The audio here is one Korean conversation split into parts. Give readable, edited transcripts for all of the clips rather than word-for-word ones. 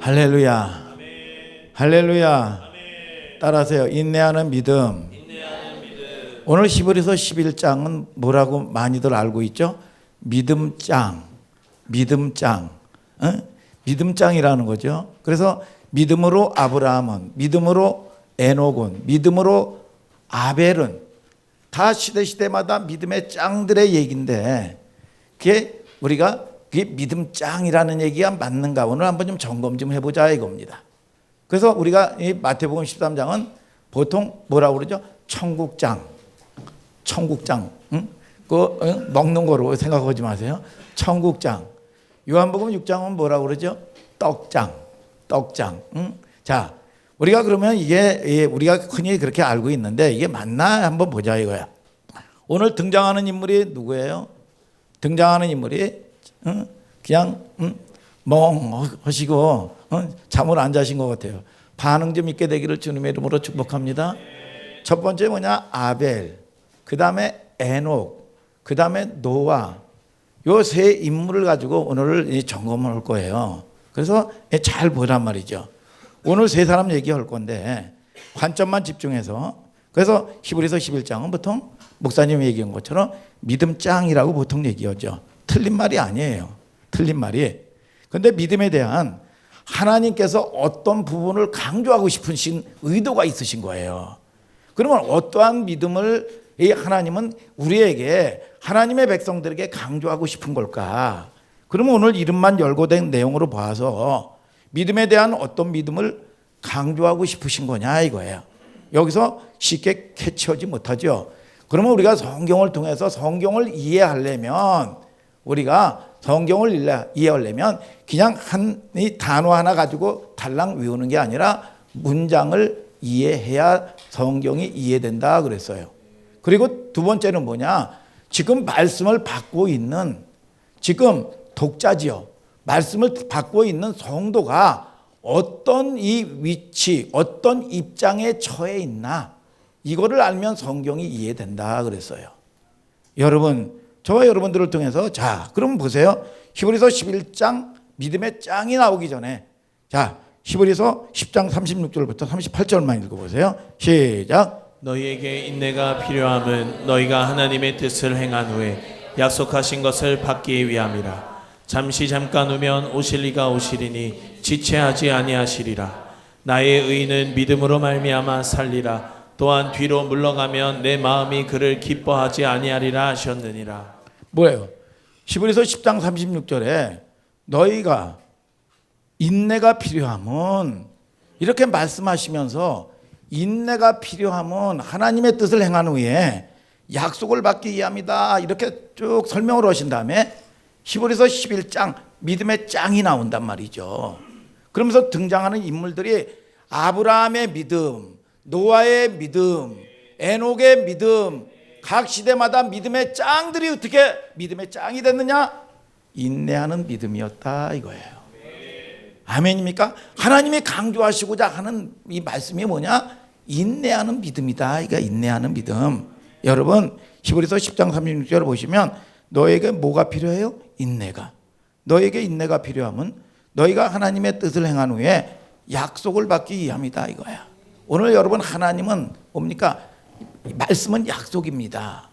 할렐루야. 할렐루야. 따라하세요. 인내하는 믿음. 오늘 히브리서 11장은 뭐라고 많이들 알고 있죠? 믿음장. 믿음장. 믿음장이라는 거죠. 그래서 믿음으로 아브라함은, 믿음으로 에녹은, 믿음으로 아벨은 다 시대마다 믿음의 짱들의 얘기인데 그게 우리가 그게 믿음짱이라는 얘기가 맞는가 오늘 한번 좀 점검 좀 해보자 이겁니다. 그래서 우리가 이 마태복음 13장은 보통 뭐라고 그러죠? 청국장. 청국장. 먹는 거로 생각하지 마세요. 청국장. 요한복음 6장은 뭐라고 그러죠? 떡장. 떡장. 자, 우리가 그러면 이게 우리가 흔히 그렇게 알고 있는데 이게 맞나 한번 보자 이거야. 오늘 등장하는 인물이 누구예요? 등장하는 인물이 그냥 멍하시고 잠을 안 자신 것 같아요. 반응 좀 있게 되기를 주님의 이름으로 축복합니다. 첫 번째 뭐냐? 아벨, 그 다음에 에녹, 그 다음에 노아. 요 세 인물을 가지고 오늘 점검을 할 거예요. 그래서 잘 보란 말이죠. 오늘 세 사람 얘기할 건데 관점만 집중해서. 그래서 히브리서 11장은 보통 목사님이 얘기한 것처럼 믿음짱이라고 보통 얘기하죠. 틀린 말이 아니에요. 틀린 말이. 그런데 믿음에 대한 하나님께서 어떤 부분을 강조하고 싶으신 의도가 있으신 거예요. 그러면 어떠한 믿음을 이 하나님은 우리에게 하나님의 백성들에게 강조하고 싶은 걸까? 그러면 오늘 이름만 열고 된 내용으로 봐서 믿음에 대한 어떤 믿음을 강조하고 싶으신 거냐 이거예요. 여기서 쉽게 캐치하지 못하죠. 그러면 우리가 성경을 통해서 성경을 이해하려면 우리가 성경을 이해하려면 그냥 한 단어 하나 가지고 달랑 외우는 게 아니라 문장을 이해해야 성경이 이해된다 그랬어요. 그리고 두 번째는 뭐냐? 지금 말씀을 받고 있는 지금 독자지요. 말씀을 받고 있는 성도가 어떤 이 위치, 어떤 입장에 처해 있나 이거를 알면 성경이 이해된다 그랬어요. 여러분, 저와 여러분들을 통해서 자, 그럼 보세요. 히브리서 11장 믿음의 짱이 나오기 전에 자, 히브리서 10장 36절부터 38절만 읽어보세요. 시작. 너희에게 인내가 필요함은 너희가 하나님의 뜻을 행한 후에 약속하신 것을 받기 위함이라. 잠시 잠깐 후면 오실 이가 오시리니 지체하지 아니하시리라. 나의 의인은 믿음으로 말미암아 살리라. 또한 뒤로 물러가면 내 마음이 그를 기뻐하지 아니하리라 하셨느니라. 뭐예요? 히브리서 10장 36절에 너희가 인내가 필요함은 이렇게 말씀하시면서 인내가 필요함은 하나님의 뜻을 행한 후에 약속을 받기 위함이다 이렇게 쭉 설명을 하신 다음에 히브리서 11장 믿음의 짱이 나온단 말이죠. 그러면서 등장하는 인물들이 아브라함의 믿음, 노아의 믿음, 에녹의 믿음, 각 시대마다 믿음의 짱들이 어떻게 믿음의 짱이 됐느냐? 인내하는 믿음이었다 이거예요. 아멘입니까? 하나님이 강조하시고자 하는 이 말씀이 뭐냐? 인내하는 믿음이다. 이게 인내하는 믿음. 여러분 히브리서 10장 36절을 보시면 너에게 뭐가 필요해요? 인내가. 너에게 인내가 필요하면 너희가 하나님의 뜻을 행한 후에 약속을 받기 위함이다 이거야. 오늘 여러분 하나님은 뭡니까? 말씀은 약속입니다.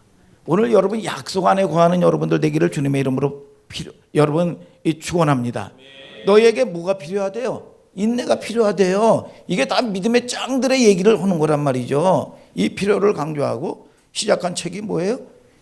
오늘 여러분 약속 안에 거하는 여러분들 되기를 주님의 이름으로 여러분 축원합니다. 너희에게 뭐가 필요하대요? 인내가 필요하대요. 이게 다 믿음의 짱들의 얘기를 하는 거란 말이죠. 이 필요를 강조하고 시작한 책이 뭐예요?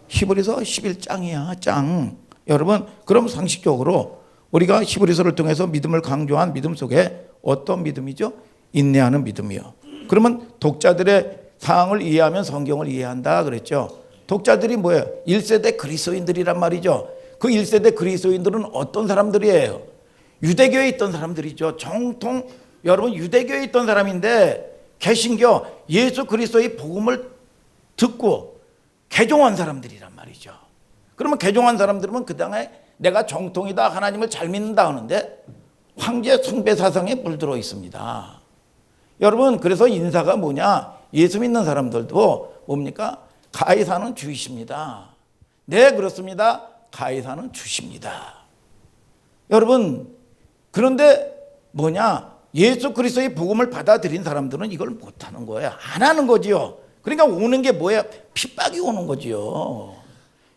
히브리서 11장이야. 짱. 여러분 그럼 상식적으로 우리가 히브리서를 통해서 믿음을 강조한 믿음 속에 어떤 믿음이죠? 인내하는 믿음이요. 그러면 독자들의 상황을 이해하면 성경을 이해한다 그랬죠. 독자들이 뭐예요? 1세대 그리스도인들이란 말이죠. 그 1세대 그리스도인들은 어떤 사람들이에요? 유대교에 있던 사람들이죠. 정통 여러분 유대교에 있던 사람인데 개신교 예수 그리스도의 복음을 듣고 개종한 사람들이란 말이죠. 그러면 개종한 사람들은 그 당에 내가 정통이다 하나님을 잘 믿는다 하는데 황제 숭배 사상에 물들어 있습니다. 여러분 그래서 인사가 뭐냐? 예수 믿는 사람들도 뭡니까? 가이사는 주이십니다. 네 그렇습니다. 가이사는 주십니다. 여러분 그런데 예수 그리스도의 복음을 받아들인 사람들은 이걸 못하는 거예요. 안 하는 거지요. 그러니까 오는 게 뭐예요? 핍박이 오는 거지요.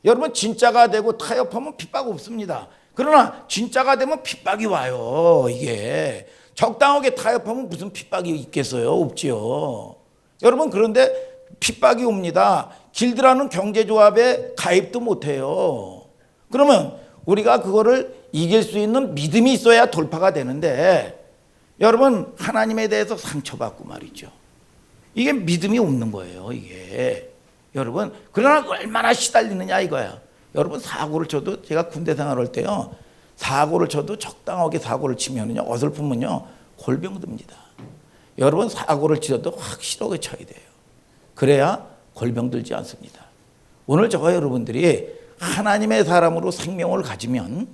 여러분 진짜가 되고 타협하면 핍박 없습니다. 그러나 진짜가 되면 핍박이 와요. 이게 적당하게 타협하면 무슨 핍박이 있겠어요? 없지요. 여러분 그런데 핍박이 옵니다. 길드라는 경제조합에 가입도 못해요. 그러면 우리가 그거를 이길 수 있는 믿음이 있어야 돌파가 되는데 여러분 하나님에 대해서 상처받고 말이죠. 이게 믿음이 없는 거예요. 이게 여러분 그러나 얼마나 시달리느냐 이거야. 여러분 사고를 쳐도 제가 군대 생활할 때요. 사고를 쳐도 적당하게 사고를 치면요. 어설프면요. 골병 듭니다. 여러분 사고를 치셔도 확실하게 쳐야 돼요. 그래야 골병 들지 않습니다. 오늘 저와 여러분들이 하나님의 사람으로 생명을 가지면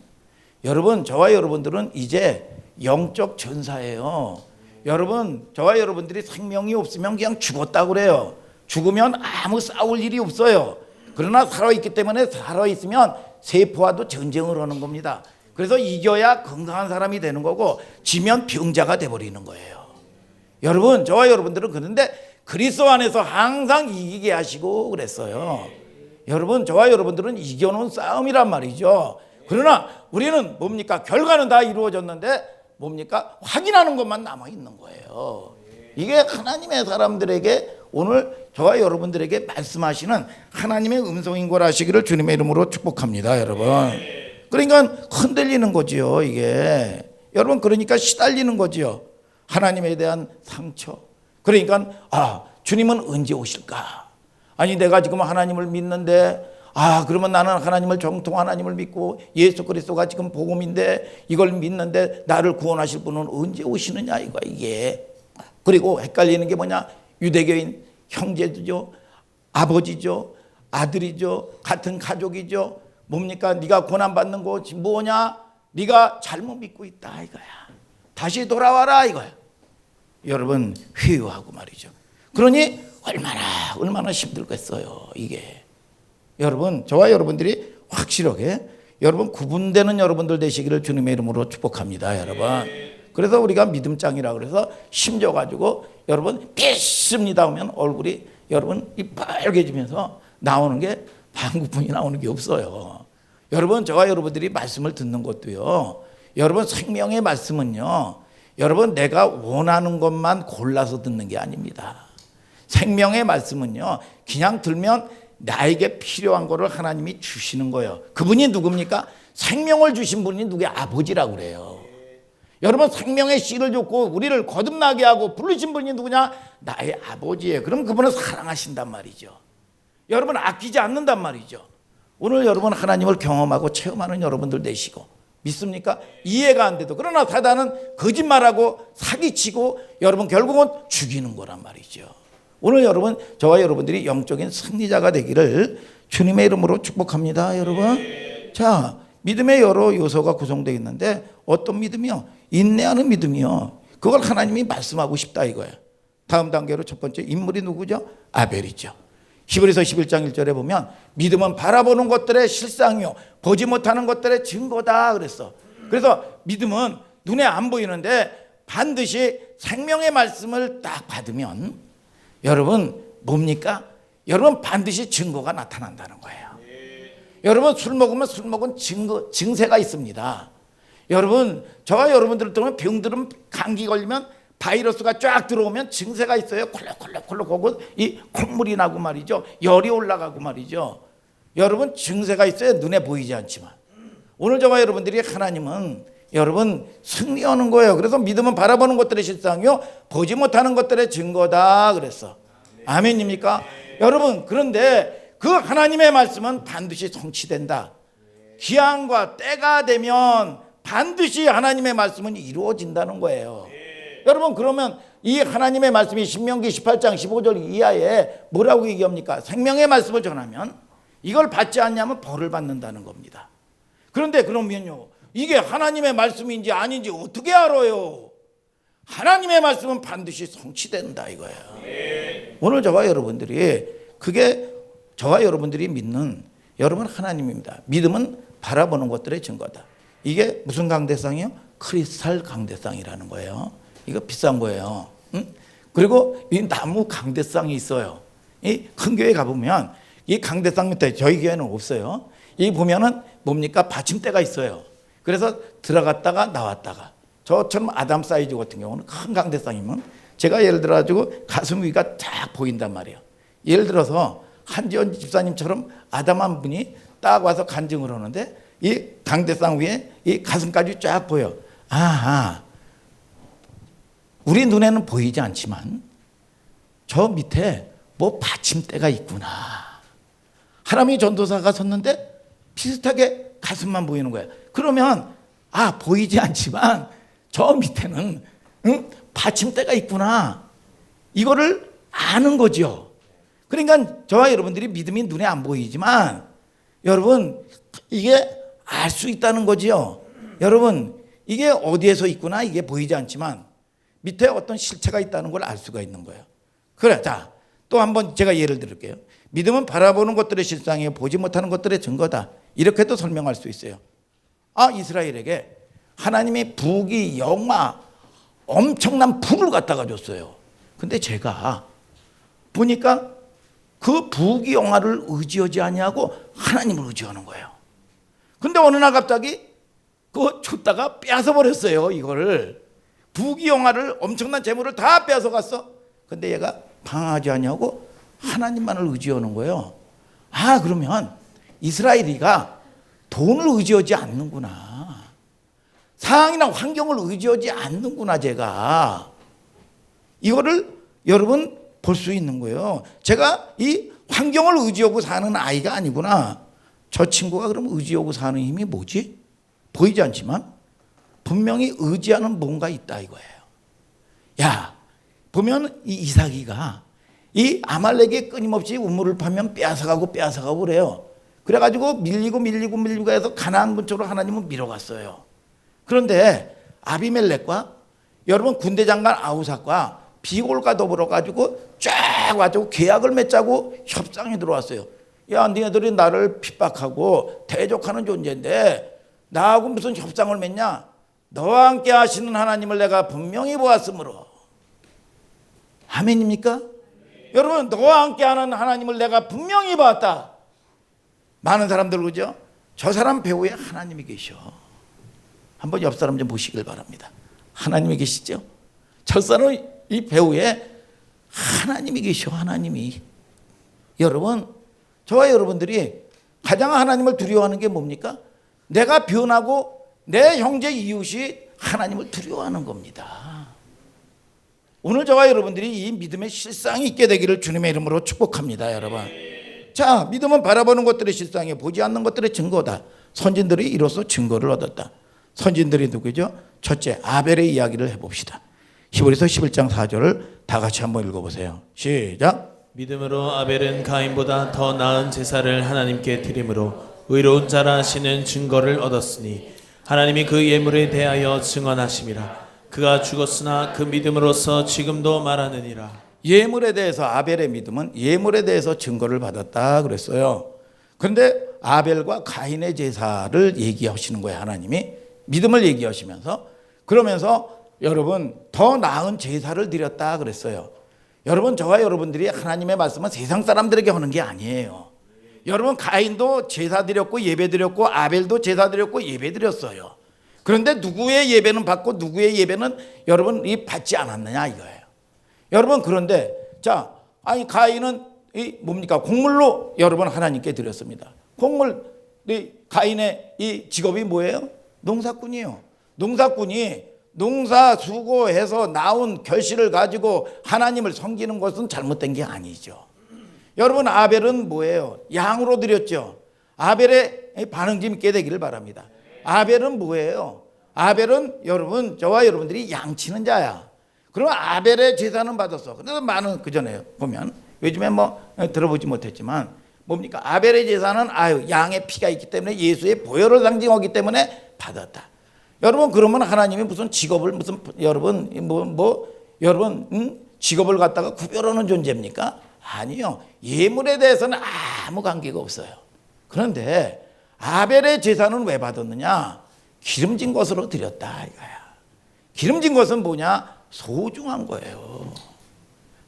여러분 저와 여러분들은 이제 영적 전사예요. 여러분 저와 여러분들이 생명이 없으면 그냥 죽었다고 그래요. 죽으면 아무 싸울 일이 없어요. 그러나 살아있기 때문에 살아있으면 세포와도 전쟁을 하는 겁니다. 그래서 이겨야 건강한 사람이 되는 거고 지면 병자가 돼버리는 거예요. 여러분 저와 여러분들은 그런데 그리스도 안에서 항상 이기게 하시고 그랬어요. 여러분 저와 여러분들은 이겨놓은 싸움이란 말이죠. 그러나 우리는 뭡니까? 결과는 다 이루어졌는데 뭡니까? 확인하는 것만 남아있는 거예요. 이게 하나님의 사람들에게 오늘 저와 여러분들에게 말씀하시는 하나님의 음성인 걸 아시기를 주님의 이름으로 축복합니다. 여러분 그러니까 흔들리는 거지요. 이게 여러분 그러니까 시달리는 거지요. 하나님에 대한 상처. 그러니까 주님은 언제 오실까? 아니 내가 지금 하나님을 믿는데 그러면 나는 하나님을 정통 하나님을 믿고 예수 그리스도가 지금 복음인데 이걸 믿는데 나를 구원하실 분은 언제 오시느냐 이거야 이게. 그리고 헷갈리는 게 뭐냐? 유대교인 형제죠, 아버지죠, 아들이죠, 같은 가족이죠. 뭡니까? 네가 고난받는 것이 뭐냐? 네가 잘못 믿고 있다 이거야. 다시 돌아와라 이거야. 여러분 회유하고 말이죠. 그러니 얼마나 힘들겠어요 이게. 여러분 저와 여러분들이 확실하게 여러분 구분되는 여러분들 되시기를 주님의 이름으로 축복합니다. 여러분 그래서 우리가 믿음장이라 그래서 심져 가지고 여러분 믿습니다 하면 얼굴이 여러분 이 빨개지면서 나오는 게 방구pun이 나오는 게 없어요. 여러분 저와 여러분들이 말씀을 듣는 것도요. 여러분 생명의 말씀은요. 여러분 내가 원하는 것만 골라서 듣는 게 아닙니다. 생명의 말씀은요. 그냥 들면 나에게 필요한 거를 하나님이 주시는 거예요. 그분이 누굽니까? 생명을 주신 분이 누구야? 아버지라고 그래요. 여러분 생명의 씨를 줬고 우리를 거듭나게 하고 부르신 분이 누구냐? 나의 아버지예요. 그럼 그분은 사랑하신단 말이죠. 여러분 아끼지 않는단 말이죠. 오늘 여러분 하나님을 경험하고 체험하는 여러분들 되시고 믿습니까? 이해가 안 돼도 그러나 사단은 거짓말하고 사기치고 여러분 결국은 죽이는 거란 말이죠. 오늘 여러분 저와 여러분들이 영적인 승리자가 되기를 주님의 이름으로 축복합니다. 여러분 자 믿음의 여러 요소가 구성되어 있는데 어떤 믿음이요? 인내하는 믿음이요. 그걸 하나님이 말씀하고 싶다 이거예요. 다음 단계로 첫 번째 인물이 누구죠? 아벨이죠. 히브리서 11장 1절에 보면 믿음은 바라보는 것들의 실상이요 보지 못하는 것들의 증거다 그랬어. 그래서 믿음은 눈에 안 보이는데 반드시 생명의 말씀을 딱 받으면 여러분 뭡니까? 여러분 반드시 증거가 나타난다는 거예요. 여러분 술 먹으면 술 먹은 증세가 있습니다. 여러분 저와 여러분들 때문에 병들은 감기 걸리면 바이러스가 쫙 들어오면 증세가 있어요. 콜록콜록 하고 이 콧물이 나고 말이죠. 열이 올라가고 말이죠. 여러분 증세가 있어요. 눈에 보이지 않지만. 오늘 저와 여러분들이 하나님은 여러분 승리하는 거예요. 그래서 믿음은 바라보는 것들의 실상이요 보지 못하는 것들의 증거다 그랬어. 아멘입니까? 여러분 그런데 그 하나님의 말씀은 반드시 성취된다. 기한과 때가 되면 반드시 하나님의 말씀은 이루어진다는 거예요. 여러분 그러면 이 하나님의 말씀이 신명기 18장 15절 이하에 뭐라고 얘기합니까? 생명의 말씀을 전하면 이걸 받지 않냐면 벌을 받는다는 겁니다. 그런데 그러면요 이게 하나님의 말씀인지 아닌지 어떻게 알아요? 하나님의 말씀은 반드시 성취된다 이거예요. 오늘 저와 여러분들이 그게 저와 여러분들이 믿는 여러분 하나님입니다. 믿음은 바라보는 것들의 증거다. 이게 무슨 강대상이요? 크리스탈 강대상이라는 거예요. 이거 비싼 거예요. 응? 그리고 이 나무 강대상이 있어요. 이 큰 교회 가보면 이 강대상 밑에 저희 교회는 없어요. 이 보면은 뭡니까? 받침대가 있어요. 그래서 들어갔다가 나왔다가 저처럼 아담 사이즈 같은 경우는 큰 강대상이면 제가 예를 들어 가지고 가슴 위가 쫙 보인단 말이에요. 예를 들어서 한지원 집사님처럼 아담 한 분이 딱 와서 간증을 하는데 이 강대상 위에 이 가슴까지 쫙 보여. 아하, 우리 눈에는 보이지 않지만 저 밑에 뭐 받침대가 있구나. 하나님이 전도사가 섰는데 비슷하게 가슴만 보이는 거야. 그러면 보이지 않지만 저 밑에는 받침대가 있구나. 이거를 아는 거죠. 그러니까 저와 여러분들이 믿음이 눈에 안 보이지만 여러분 이게 알 수 있다는 거지요. 여러분 이게 어디에서 있구나 이게 보이지 않지만 밑에 어떤 실체가 있다는 걸 알 수가 있는 거예요. 그래, 자, 또 한번 제가 예를 들을게요. 믿음은 바라보는 것들의 실상이에요. 보지 못하는 것들의 증거다. 이렇게도 설명할 수 있어요. 이스라엘에게 하나님이 부귀 영화 엄청난 불을 갖다가 줬어요. 근데 제가 보니까 그 부귀 영화를 의지하지 아니하고 하나님을 의지하는 거예요. 근데 어느 날 갑자기 그거 줬다가 빼앗아 버렸어요. 이거를 부귀 영화를 엄청난 재물을 다 빼앗아 갔어. 근데 얘가 방황하지 아니하고 하나님만을 의지하는 거예요. 그러면 이스라엘이가 돈을 의지하지 않는구나. 상황이나 환경을 의지하지 않는구나. 제가 이거를 여러분 볼 수 있는 거예요. 제가 이 환경을 의지하고 사는 아이가 아니구나. 저 친구가 그럼 의지하고 사는 힘이 뭐지? 보이지 않지만 분명히 의지하는 뭔가 있다 이거예요. 야, 보면 이 이삭이가 이 아말렉이 끊임없이 우물을 파면 빼앗아가고 그래요. 그래가지고 밀리고 해서 가나안 근처로 하나님은 밀어갔어요. 그런데 아비멜렉과 여러분 군대 장관 아우삭과 비골과 더불어 가지고 쫙 와가지고 계약을 맺자고 협상이 들어왔어요. 야, 너희들이 나를 핍박하고 대적하는 존재인데 나하고 무슨 협상을 맺냐? 너와 함께 하시는 하나님을 내가 분명히 보았으므로. 아멘입니까? 여러분, 너와 함께 하는 하나님을 내가 분명히 봤다. 많은 사람들 그죠? 저 사람 배후에 하나님이 계셔. 한번 옆 사람 좀 보시길 바랍니다. 하나님이 계시죠? 저 사람 이 배후에 하나님이 계셔. 하나님이. 여러분, 저와 여러분들이 가장 하나님을 두려워하는 게 뭡니까? 내가 변하고 내 형제 이웃이 하나님을 두려워하는 겁니다. 오늘 저와 여러분들이 이 믿음의 실상이 있게 되기를 주님의 이름으로 축복합니다. 여러분, 자, 믿음은 바라보는 것들의 실상이에요. 보지 않는 것들의 증거다. 선진들이 이로써 증거를 얻었다. 선진들이 누구죠? 첫째, 아벨의 이야기를 해봅시다. 히브리서 11장 4절을 다 같이 한번 읽어보세요. 시작. 믿음으로 아벨은 가인보다 더 나은 제사를 하나님께 드림으로 의로운 자라 하시는 증거를 얻었으니 하나님이 그 예물에 대하여 증언하심이라. 그가 죽었으나 그 믿음으로써 지금도 말하느니라. 예물에 대해서 아벨의 믿음은 예물에 대해서 증거를 받았다 그랬어요. 그런데 아벨과 가인의 제사를 얘기하시는 거예요. 하나님이 믿음을 얘기하시면서 그러면서 여러분 더 나은 제사를 드렸다 그랬어요. 여러분, 저와 여러분들이 하나님의 말씀은 세상 사람들에게 하는 게 아니에요. 여러분, 가인도 제사 드렸고 예배 드렸고 아벨도 제사 드렸고 예배 드렸어요. 그런데 누구의 예배는 받고 누구의 예배는 여러분 이 받지 않았느냐 이거예요. 여러분, 그런데 자, 가인은 이 뭡니까? 곡물로 여러분 하나님께 드렸습니다. 곡물, 이 가인의 이 직업이 뭐예요? 농사꾼이에요. 농사꾼이 농사 수고해서 나온 결실을 가지고 하나님을 섬기는 것은 잘못된 게 아니죠. 여러분, 아벨은 뭐예요? 양으로 드렸죠. 아벨의 반응 좀 있게 되기를 바랍니다. 아벨은 뭐예요? 아벨은 여러분, 저와 여러분들이 양치는 자야. 그럼 아벨의 제사는 받았어. 그래서 많은 그전에 보면 요즘에 뭐 들어보지 못했지만 뭡니까? 아벨의 제사는 양의 피가 있기 때문에 예수의 보혈을 상징하기 때문에 받았다. 여러분, 그러면 하나님이 무슨 직업을 무슨 여러분 여러분 직업을 갖다가 구별하는 존재입니까? 아니요. 예물에 대해서는 아무 관계가 없어요. 그런데 아벨의 제사는 왜 받았느냐? 기름진 것으로 드렸다 이거야. 기름진 것은 뭐냐? 소중한 거예요.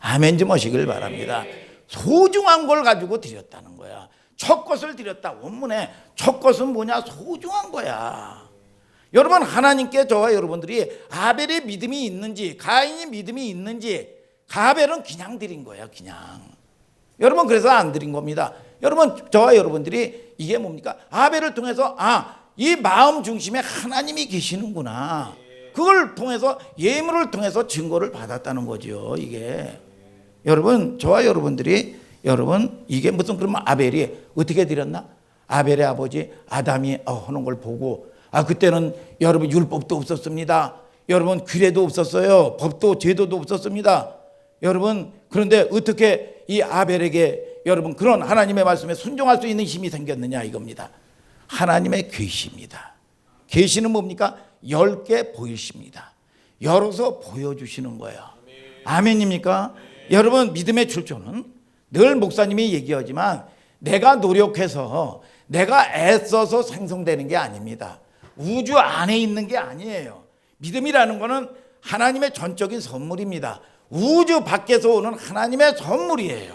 아멘 좀 하시길 바랍니다. 소중한 걸 가지고 드렸다는 거야. 첫 것을 드렸다. 원문에 첫 것은 뭐냐? 소중한 거야. 여러분, 하나님께 저와 여러분들이 아벨의 믿음이 있는지 가인의 믿음이 있는지, 가벨은 그냥 드린 거야. 그냥. 여러분, 그래서 안 드린 겁니다. 여러분, 저와 여러분들이 이게 뭡니까? 아벨을 통해서 이 마음 중심에 하나님이 계시는구나. 그걸 통해서, 예물을 통해서 증거를 받았다는 거죠. 이게 여러분, 저와 여러분들이, 여러분, 이게 무슨, 그러면 아벨이 어떻게 드렸나? 아벨의 아버지 아담이 하는 걸 보고, 그때는 여러분 율법도 없었습니다. 여러분 규례도 없었어요. 법도 제도도 없었습니다. 여러분, 그런데 어떻게 이 아벨에게 여러분 그런 하나님의 말씀에 순종할 수 있는 힘이 생겼느냐 이겁니다. 하나님의 계시입니다. 계시는 뭡니까? 10개 보이십니다. 열어서 보여주시는 거예요. 아멘입니까? 여러분, 믿음의 출처는 늘 목사님이 얘기하지만 내가 노력해서 내가 애써서 생성되는 게 아닙니다. 우주 안에 있는 게 아니에요. 믿음이라는 거는 하나님의 전적인 선물입니다. 우주 밖에서 오는 하나님의 선물이에요.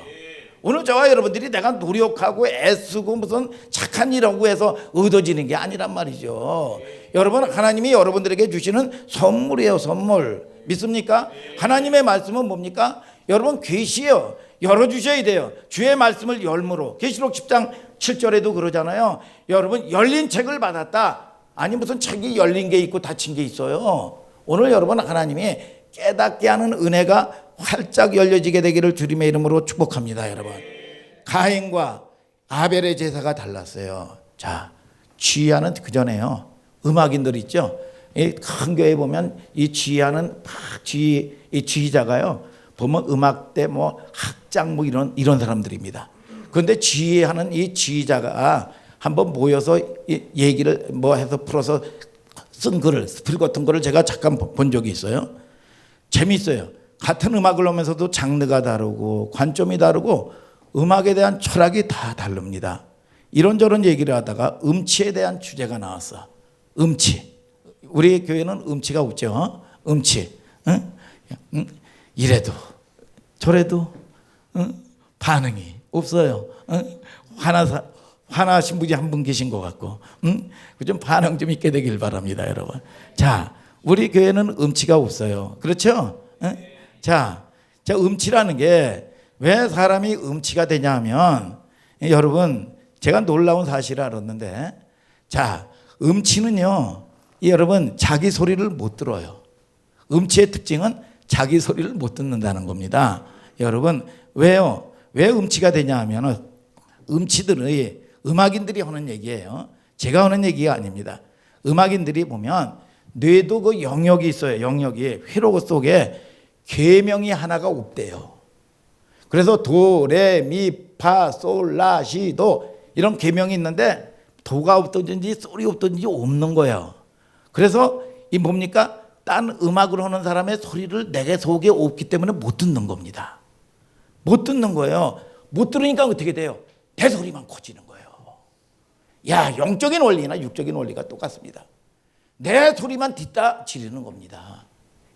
오늘 저와 여러분들이 내가 노력하고 애쓰고 무슨 착한 일하고 해서 얻어지는 게 아니란 말이죠. 여러분, 하나님이 여러분들에게 주시는 선물이에요. 선물. 믿습니까? 하나님의 말씀은 뭡니까? 여러분, 계시예요. 열어주셔야 돼요. 주의 말씀을 열므로. 계시록 10장 7절에도 그러잖아요. 여러분, 열린 책을 받았다. 아니 무슨 책이 열린 게 있고 닫힌 게 있어요. 오늘 여러분, 하나님이 깨닫게 하는 은혜가 활짝 열려지게 되기를 주님의 이름으로 축복합니다. 여러분, 가인과 아벨의 제사가 달랐어요. 자, 지휘하는 그 전에요, 음악인들 있죠. 이 큰 교회 보면 이 지휘하는 이 지휘자가요, 보면 음악대 뭐 학장 뭐 이런 사람들입니다. 그런데 지휘하는 이 지휘자가 한번 모여서 얘기를 뭐 해서 풀어서 쓴 글을, 스필 같은 거를 제가 잠깐 본 적이 있어요. 재미있어요. 같은 음악을 하면서도 장르가 다르고 관점이 다르고 음악에 대한 철학이 다 다릅니다. 이런저런 얘기를 하다가 음치에 대한 주제가 나왔어. 음치. 우리 교회는 음치가 없죠. 음치. 응? 이래도 저래도 반응이 없어요. 화나신 분이 한 분 계신 것 같고, 좀 반응 좀 있게 되길 바랍니다, 여러분. 자, 우리 교회는 음치가 없어요. 그렇죠? 자, 음치라는 게 왜 사람이 음치가 되냐 하면, 여러분, 제가 놀라운 사실을 알았는데, 자, 음치는요, 여러분, 자기 소리를 못 들어요. 음치의 특징은 자기 소리를 못 듣는다는 겁니다. 여러분, 왜요? 왜 음치가 되냐 하면, 음치들의 음악인들이 하는 얘기예요. 제가 하는 얘기가 아닙니다. 음악인들이 보면 뇌도 그 영역이 있어요. 영역이 회로 속에 계명이 하나가 없대요. 그래서 도, 레, 미, 파, 솔, 라, 시, 도 이런 계명이 있는데 도가 없든지 솔이 없든지 없는 거예요. 그래서 이 뭡니까? 딴 음악을 하는 사람의 소리를 내 속에 없기 때문에 못 듣는 겁니다. 못 듣는 거예요. 못 들으니까 어떻게 돼요? 내 소리만 커지는 거예요. 야, 영적인 원리나 육적인 원리가 똑같습니다. 내 소리만 뒷다 지르는 겁니다.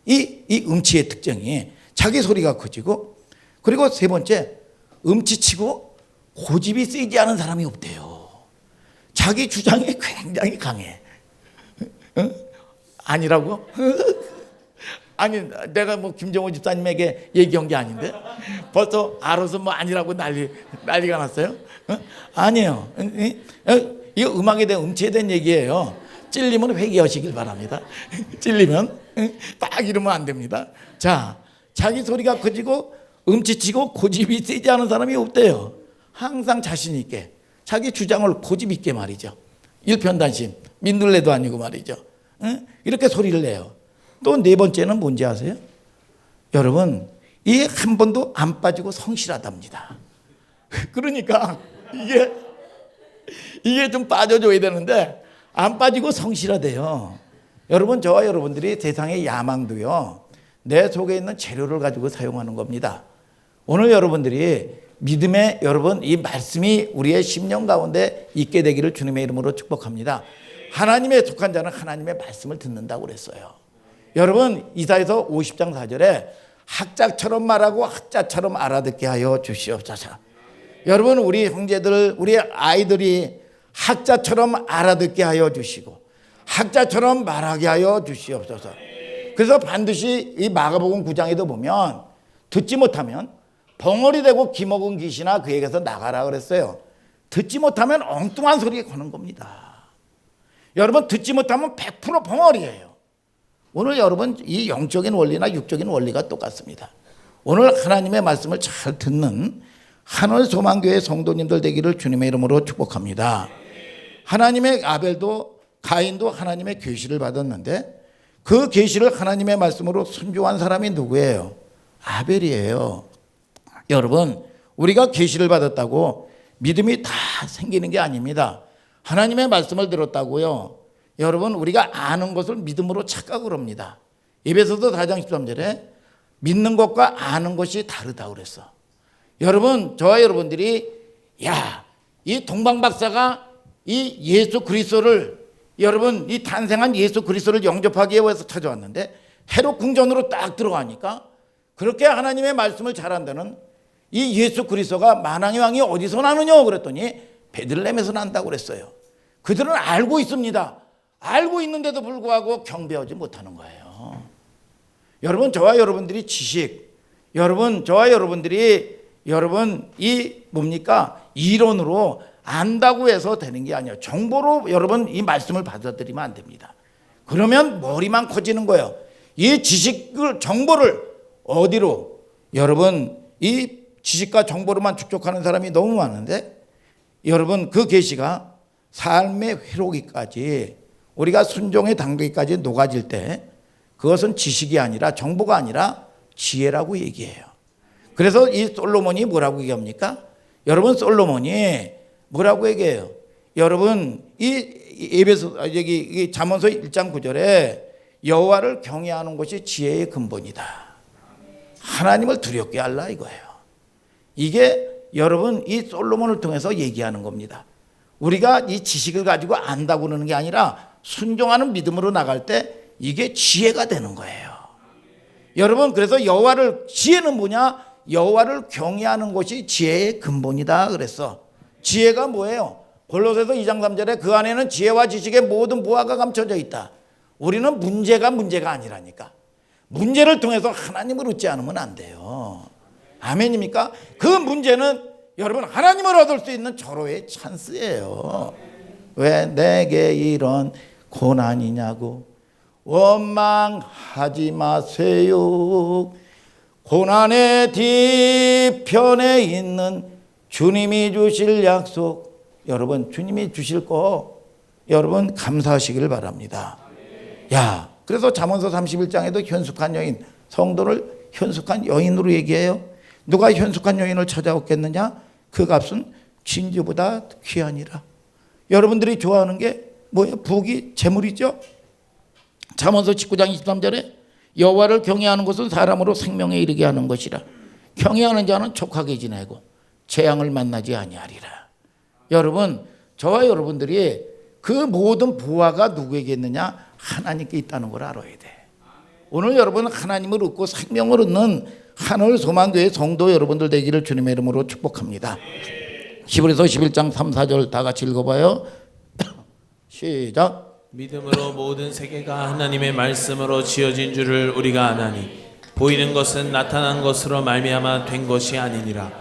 이 음치의 특징이 자기 소리가 커지고, 그리고 세 번째, 음치치고 고집이 세지 않은 사람이 없대요. 자기 주장이 굉장히 강해. 아니라고? 아니, 내가 뭐 김정호 집사님에게 얘기한 게 아닌데 벌써 알아서 뭐 아니라고 난리가 났어요? 아니에요. 이거 음악에 대한 음치에 대한 얘기예요. 찔리면 회개하시길 바랍니다. 찔리면 딱 이러면 안 됩니다. 자, 자기 소리가 커지고 음치치고 고집이 세지 않은 사람이 없대요. 항상 자신 있게 자기 주장을 고집 있게 말이죠. 일편단심, 민들레도 아니고 말이죠. 이렇게 소리를 내요. 또 네 번째는 뭔지 아세요? 여러분, 이 한 번도 안 빠지고 성실하답니다. 그러니까 이게 좀 빠져줘야 되는데 안 빠지고 성실하대요. 여러분, 저와 여러분들이 세상의 야망도요, 내 속에 있는 재료를 가지고 사용하는 겁니다. 오늘 여러분들이 믿음의 여러분 이 말씀이 우리의 심령 가운데 있게 되기를 주님의 이름으로 축복합니다. 하나님에 속한 자는 하나님의 말씀을 듣는다고 그랬어요. 여러분 이사야서 50장 4절에 학자처럼 말하고 학자처럼 알아듣게 하여 주시옵소서. 여러분 우리 형제들 우리 아이들이 학자처럼 알아듣게 하여 주시고 학자처럼 말하게 하여 주시옵소서. 그래서 반드시 이 마가복음 9장에도 보면 듣지 못하면 벙어리 되고 기먹은 귀신아 그에게서 나가라 그랬어요. 듣지 못하면 엉뚱한 소리 거는 겁니다. 여러분 듣지 못하면 100% 벙어리예요. 오늘 여러분 이 영적인 원리나 육적인 원리가 똑같습니다. 오늘 하나님의 말씀을 잘 듣는 하늘 소망교회 성도님들 되기를 주님의 이름으로 축복합니다. 하나님의 아벨도 가인도 하나님의 계시를 받았는데 그 계시를 하나님의 말씀으로 순종한 사람이 누구예요? 아벨이에요. 여러분 우리가 계시를 받았다고 믿음이 다 생기는 게 아닙니다. 하나님의 말씀을 들었다고요. 여러분 우리가 아는 것을 믿음으로 착각을 합니다. 에베소서 4장 13절에 믿는 것과 아는 것이 다르다고 그랬어. 여러분 저와 여러분들이 이 동방박사가 이 예수 그리스도를 여러분 이 탄생한 예수 그리스도를 영접하기 위해서 찾아왔는데 헤롯 궁전으로 딱 들어가니까 그렇게 하나님의 말씀을 잘한다는 이 예수 그리스도가 만왕의 왕이 어디서 나느냐 그랬더니 베들레헴에서 난다고 그랬어요. 그들은 알고 있습니다. 알고 있는데도 불구하고 경배하지 못하는 거예요. 여러분 저와 여러분들이 지식 저와 여러분들이 이 뭡니까 이론으로 안다고 해서 되는 게 아니에요. 정보로 여러분 이 말씀을 받아들이면 안 됩니다. 그러면 머리만 커지는 거예요. 이 지식을 정보를 어디로 여러분 이 지식과 정보로만 축적하는 사람이 너무 많은데 여러분 그 계시가 삶의 회로기까지 우리가 순종의 단계까지 녹아질 때 그것은 지식이 아니라 정보가 아니라 지혜라고 얘기해요. 그래서 이 솔로몬이 뭐라고 얘기합니까? 여러분 솔로몬이 뭐라고 얘기해요? 여러분 이 에베소 여기 잠언서 1장 9절에 여호와를 경외하는 것이 지혜의 근본이다. 하나님을 두렵게 하라 이거예요. 이게 여러분 이 솔로몬을 통해서 얘기하는 겁니다. 우리가 이 지식을 가지고 안다고 그러는 게 아니라 순종하는 믿음으로 나갈 때 이게 지혜가 되는 거예요. 여러분 그래서 지혜는 뭐냐? 여호와를 경외하는 것이 지혜의 근본이다 그랬어. 지혜가 뭐예요? 골로새서 2장 3절에 그 안에는 지혜와 지식의 모든 보화가 감춰져 있다. 우리는 문제가 아니라니까. 문제를 통해서 하나님을 얻지 않으면 안 돼요. 아멘입니까? 그 문제는 여러분 하나님을 얻을 수 있는 절호의 찬스예요. 왜 내게 이런 고난이냐고 원망하지 마세요. 고난의 뒤편에 있는 주님이 주실 약속, 여러분 주님이 주실 거 여러분 감사하시기를 바랍니다. 그래서 잠언서 31장에도 현숙한 여인, 성도를 현숙한 여인으로 얘기해요. 누가 현숙한 여인을 찾아왔겠느냐? 그 값은 진주보다 귀하니라. 여러분들이 좋아하는 게 뭐예요? 부귀, 재물이죠. 잠언서 19장 23절에 여호와를 경외하는 것은 사람으로 생명에 이르게 하는 것이라. 경외하는 자는 촉하게 지내고 재앙을 만나지 아니하리라. 여러분 저와 여러분들이 그 모든 부하가 누구에게 있느냐? 하나님께 있다는 걸 알아야 돼. 오늘 여러분 하나님을 얻고 생명을 얻는 하늘 소망교회 성도 여러분들 되기를 주님의 이름으로 축복합니다. 히브리서 11장 3, 4절 다 같이 읽어봐요. 시작. 믿음으로 모든 세계가 하나님의 말씀으로 지어진 줄을 우리가 아나니 보이는 것은 나타난 것으로 말미암아 된 것이 아니니라.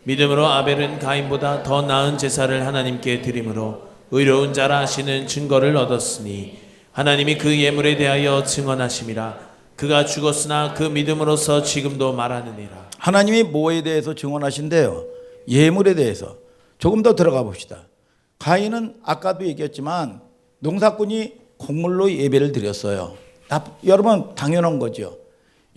믿음으로 아벨은 가인보다 더 나은 제사를 하나님께 드림으로 의로운 자라 하시는 증거를 얻었으니 하나님이 그 예물에 대하여 증언하심이라. 그가 죽었으나 그 믿음으로서 지금도 말하느니라. 하나님이 뭐에 대해서 증언하신대요? 예물에 대해서. 조금 더 들어가 봅시다. 가인은 아까도 얘기했지만 농사꾼이 곡물로 예배를 드렸어요. 여러분 당연한 거죠.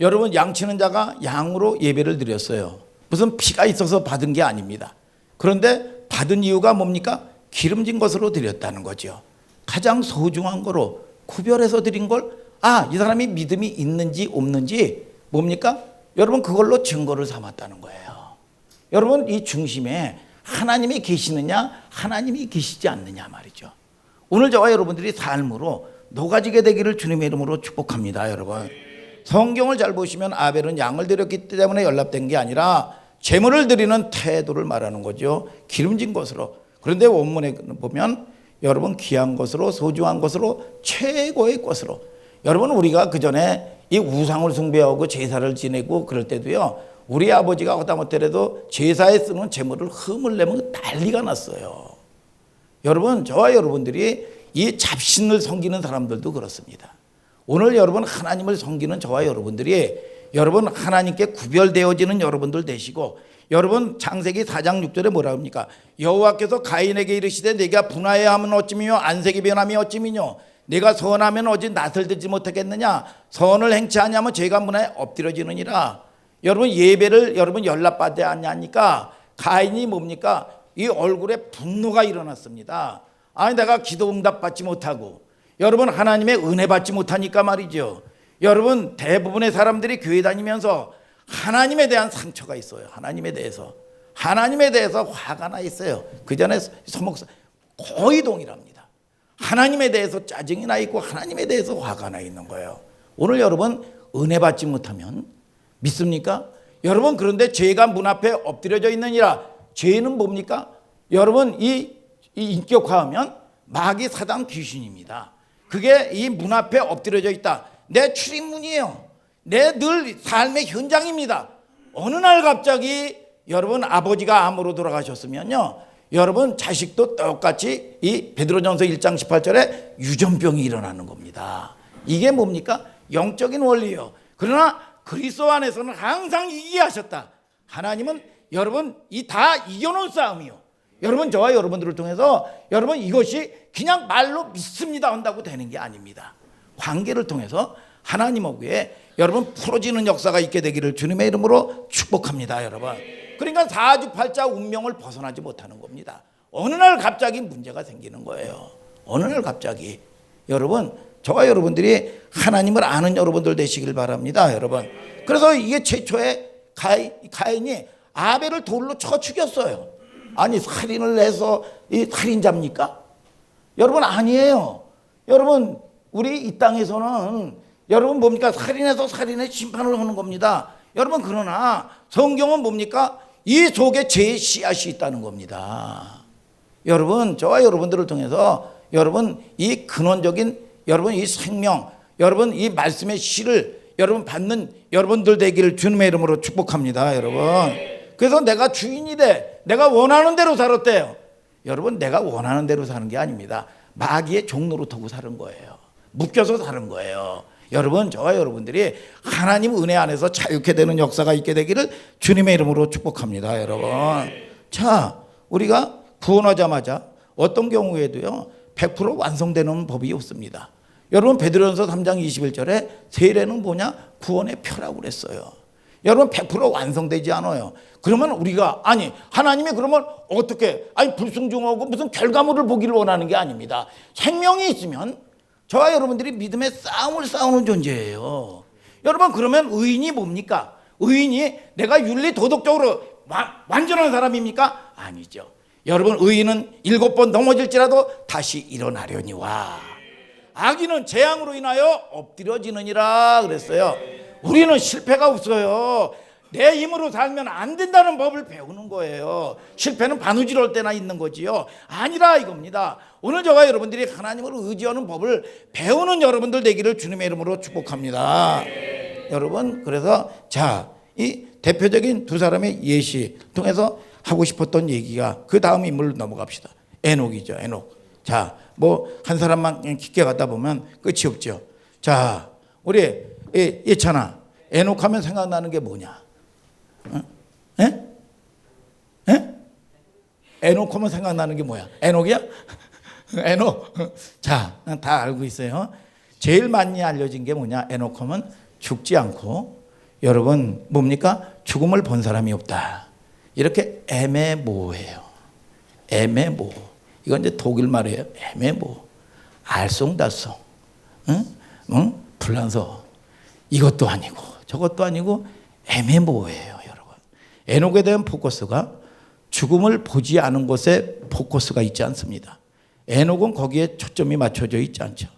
여러분 양치는 자가 양으로 예배를 드렸어요. 무슨 피가 있어서 받은 게 아닙니다. 그런데 받은 이유가 뭡니까? 기름진 것으로 드렸다는 거죠. 가장 소중한 거로 구별해서 드린 걸 이 사람이 믿음이 있는지 없는지 뭡니까? 여러분 그걸로 증거를 삼았다는 거예요. 여러분 이 중심에 하나님이 계시느냐 하나님이 계시지 않느냐 말이죠. 오늘 저와 여러분들이 삶으로 녹아지게 되기를 주님의 이름으로 축복합니다. 여러분, 성경을 잘 보시면 아벨은 양을 드렸기 때문에 연락된 게 아니라 제물을 드리는 태도를 말하는 거죠. 기름진 것으로. 그런데 원문에 보면 여러분, 귀한 것으로, 소중한 것으로, 최고의 것으로. 여러분, 우리가 그전에 이 우상을 숭배하고 제사를 지내고 그럴 때도요, 우리 아버지가 하다못해도 제사에 쓰는 제물을 흠을 내면 난리가 났어요. 여러분, 저와 여러분들이 이 잡신을 섬기는 사람들도 그렇습니다. 오늘 여러분, 하나님을 섬기는 저와 여러분들이 여러분, 하나님께 구별되어지는 여러분들 되시고, 여러분, 창세기 4장 6절에 뭐라 합니까? 여호와께서 가인에게 이르시되 내가 분하여야 하면 어찌미뇨 안색이 변함이 어찌미뇨 내가 선하면 어찌 낯을 들지 못하겠느냐 선을 행치 아니하면 죄가 문화에 엎드려지느니라. 여러분, 예배를 여러분 연락받지 않냐니까 가인이 뭡니까? 이 얼굴에 분노가 일어났습니다. 아니, 내가 기도 응답 받지 못하고 여러분, 하나님의 은혜 받지 못하니까 말이죠. 여러분, 대부분의 사람들이 교회 다니면서 하나님에 대한 상처가 있어요. 하나님에 대해서 화가 나 있어요. 그 전에 서목사 거의 동일합니다. 하나님에 대해서 짜증이 나 있고 하나님에 대해서 화가 나 있는 거예요. 오늘 여러분, 은혜 받지 못하면 믿습니까? 여러분, 그런데 죄가 문 앞에 엎드려져 있느니라. 죄는 뭡니까? 여러분, 이 인격화하면 마귀 사단 귀신입니다. 그게 이 문 앞에 엎드려져 있다. 내 출입문이에요. 내 늘 삶의 현장입니다. 어느 날 갑자기 여러분, 아버지가 암으로 돌아가셨으면요, 여러분, 자식도 똑같이 이 베드로전서 1장 18절에 유전병이 일어나는 겁니다. 이게 뭡니까? 영적인 원리예요. 그러나 그리스도 안에서는 항상 이기게 하셨다. 하나님은 여러분, 이 다 이겨놓은 싸움이요. 여러분, 저와 여러분들을 통해서 여러분, 이것이 그냥 말로 믿습니다 한다고 되는 게 아닙니다. 관계를 통해서 하나님하고의 여러분 풀어지는 역사가 있게 되기를 주님의 이름으로 축복합니다. 여러분, 그러니까 사주팔자 운명을 벗어나지 못하는 겁니다. 어느 날 갑자기 문제가 생기는 거예요. 어느 날 갑자기. 여러분, 저와 여러분들이 하나님을 아는 여러분들 되시길 바랍니다. 여러분, 그래서 이게 최초에 가인이 아벨을 돌로 쳐 죽였어요. 아니, 살인을 해서 이 살인자입니까? 여러분, 아니에요. 여러분, 우리 이 땅에서는 여러분 뭡니까? 살인해서 살인의 심판을 하는 겁니다. 여러분, 그러나 성경은 뭡니까? 이 속에 죄의 씨앗이 있다는 겁니다. 여러분, 저와 여러분들을 통해서 여러분, 이 근원적인 여러분, 이 생명, 여러분, 이 말씀의 씨를 여러분 받는 여러분들 되기를 주님의 이름으로 축복합니다. 여러분, 그래서 내가 주인이 돼, 내가 원하는 대로 살았대요. 여러분, 내가 원하는 대로 사는 게 아닙니다. 마귀의 종노릇하고 사는 거예요. 묶여서 사는 거예요. 여러분, 저와 여러분들이 하나님 은혜 안에서 자유케 되는 역사가 있게 되기를 주님의 이름으로 축복합니다. 여러분, 자, 우리가 구원하자마자 어떤 경우에도요 100% 완성되는 법이 없습니다. 여러분, 베드로전서 3장 21절에 세례는 뭐냐? 구원의 표라고 그랬어요. 여러분, 100% 완성되지 않아요. 그러면 우리가, 아니, 하나님이 그러면 어떻게, 아니, 불순종하고 무슨 결과물을 보기를 원하는 게 아닙니다. 생명이 있으면 저와 여러분들이 믿음의 싸움을 싸우는 존재예요. 여러분, 그러면 의인이 뭡니까? 의인이 내가 윤리 도덕적으로 완전한 사람입니까? 아니죠. 여러분, 의인은 7번 넘어질지라도 다시 일어나려니와 악인은 재앙으로 인하여 엎드려지느니라 그랬어요. 우리는 실패가 없어요. 내 힘으로 살면 안 된다는 법을 배우는 거예요. 실패는 바느질 때나 있는 거지요. 아니라 이겁니다. 오늘 저와 여러분들이 하나님을 의지하는 법을 배우는 여러분들 되기를 주님의 이름으로 축복합니다. 여러분, 그래서 자, 이 대표적인 두 사람의 예시 통해서 하고 싶었던 얘기가 그 다음 인물로 넘어갑시다. 에녹이죠. 에녹. 자, 뭐 한 사람만 깊게 가다 보면 끝이 없죠. 자, 우리 예찬아, 에녹 하면 생각나는 게 뭐냐? 에? 에? 에녹 하면 생각나는 게 뭐야? 에녹이야? 에녹. 자, 다 알고 있어요. 제일 많이 알려진 게 뭐냐? 에녹 하면 죽지 않고, 여러분 뭡니까? 죽음을 본 사람이 없다. 이렇게 애매모호해요. 애매모호. 이건 이제 독일 말이에요. 애매모호. 알쏭달쏭. 응? 불란서. 이것도 아니고 저것도 아니고 애매모호해요. 여러분, 에녹에 대한 포커스가 죽음을 보지 않은 것에 포커스가 있지 않습니다. 에녹은 거기에 초점이 맞춰져 있지 않죠.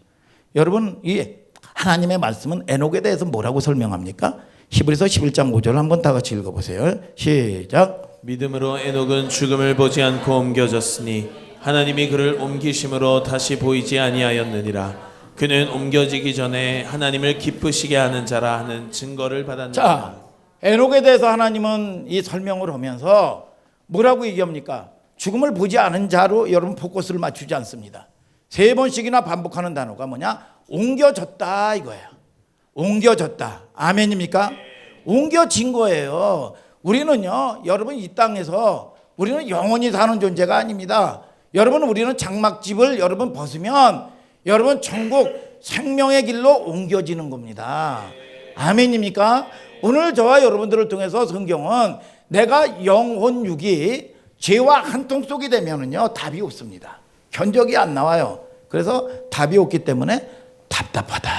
여러분, 이 하나님의 말씀은 에녹에 대해서 뭐라고 설명합니까? 히브리서 11장 5절 한번 다 같이 읽어보세요. 시작. 믿음으로 에녹은 죽음을 보지 않고 옮겨졌으니 하나님이 그를 옮기심으로 다시 보이지 아니하였느니라. 그는 옮겨지기 전에 하나님을 기쁘시게 하는 자라 하는 증거를 받았느니라. 자, 에녹에 대해서 하나님은 이 설명을 하면서 뭐라고 얘기합니까? 죽음을 보지 않은 자로 여러분 포커스를 맞추지 않습니다. 3번씩이나 반복하는 단어가 뭐냐? 옮겨졌다 이거예요. 옮겨졌다. 아멘입니까? 옮겨진 거예요. 우리는요, 여러분 이 땅에서 우리는 영원히 사는 존재가 아닙니다. 여러분, 우리는 장막집을 여러분 벗으면 여러분 천국 생명의 길로 옮겨지는 겁니다. 아멘입니까? 오늘 저와 여러분들을 통해서 성경은 내가 영혼 육이 죄와 한통속이 되면은요 답이 없습니다. 견적이 안 나와요. 그래서 답이 없기 때문에 답답하다.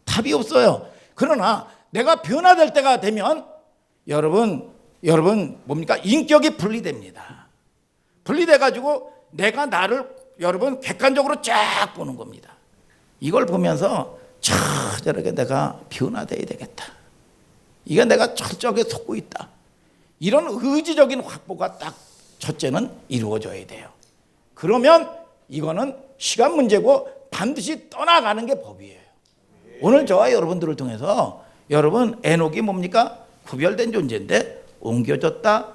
답이 없어요. 그러나 내가 변화될 때가 되면 여러분 뭡니까? 인격이 분리됩니다. 분리돼 가지고 내가 나를 여러분 객관적으로 쫙 보는 겁니다. 이걸 보면서 저렇게 내가 변화돼야 되겠다. 이게 내가 철저하게 속고 있다. 이런 의지적인 확보가 딱 첫째는 이루어져야 돼요. 그러면 이거는 시간 문제고 반드시 떠나가는 게 법이에요. 오늘 저와 여러분들을 통해서 여러분 에녹이 뭡니까? 구별된 존재인데 옮겨졌다.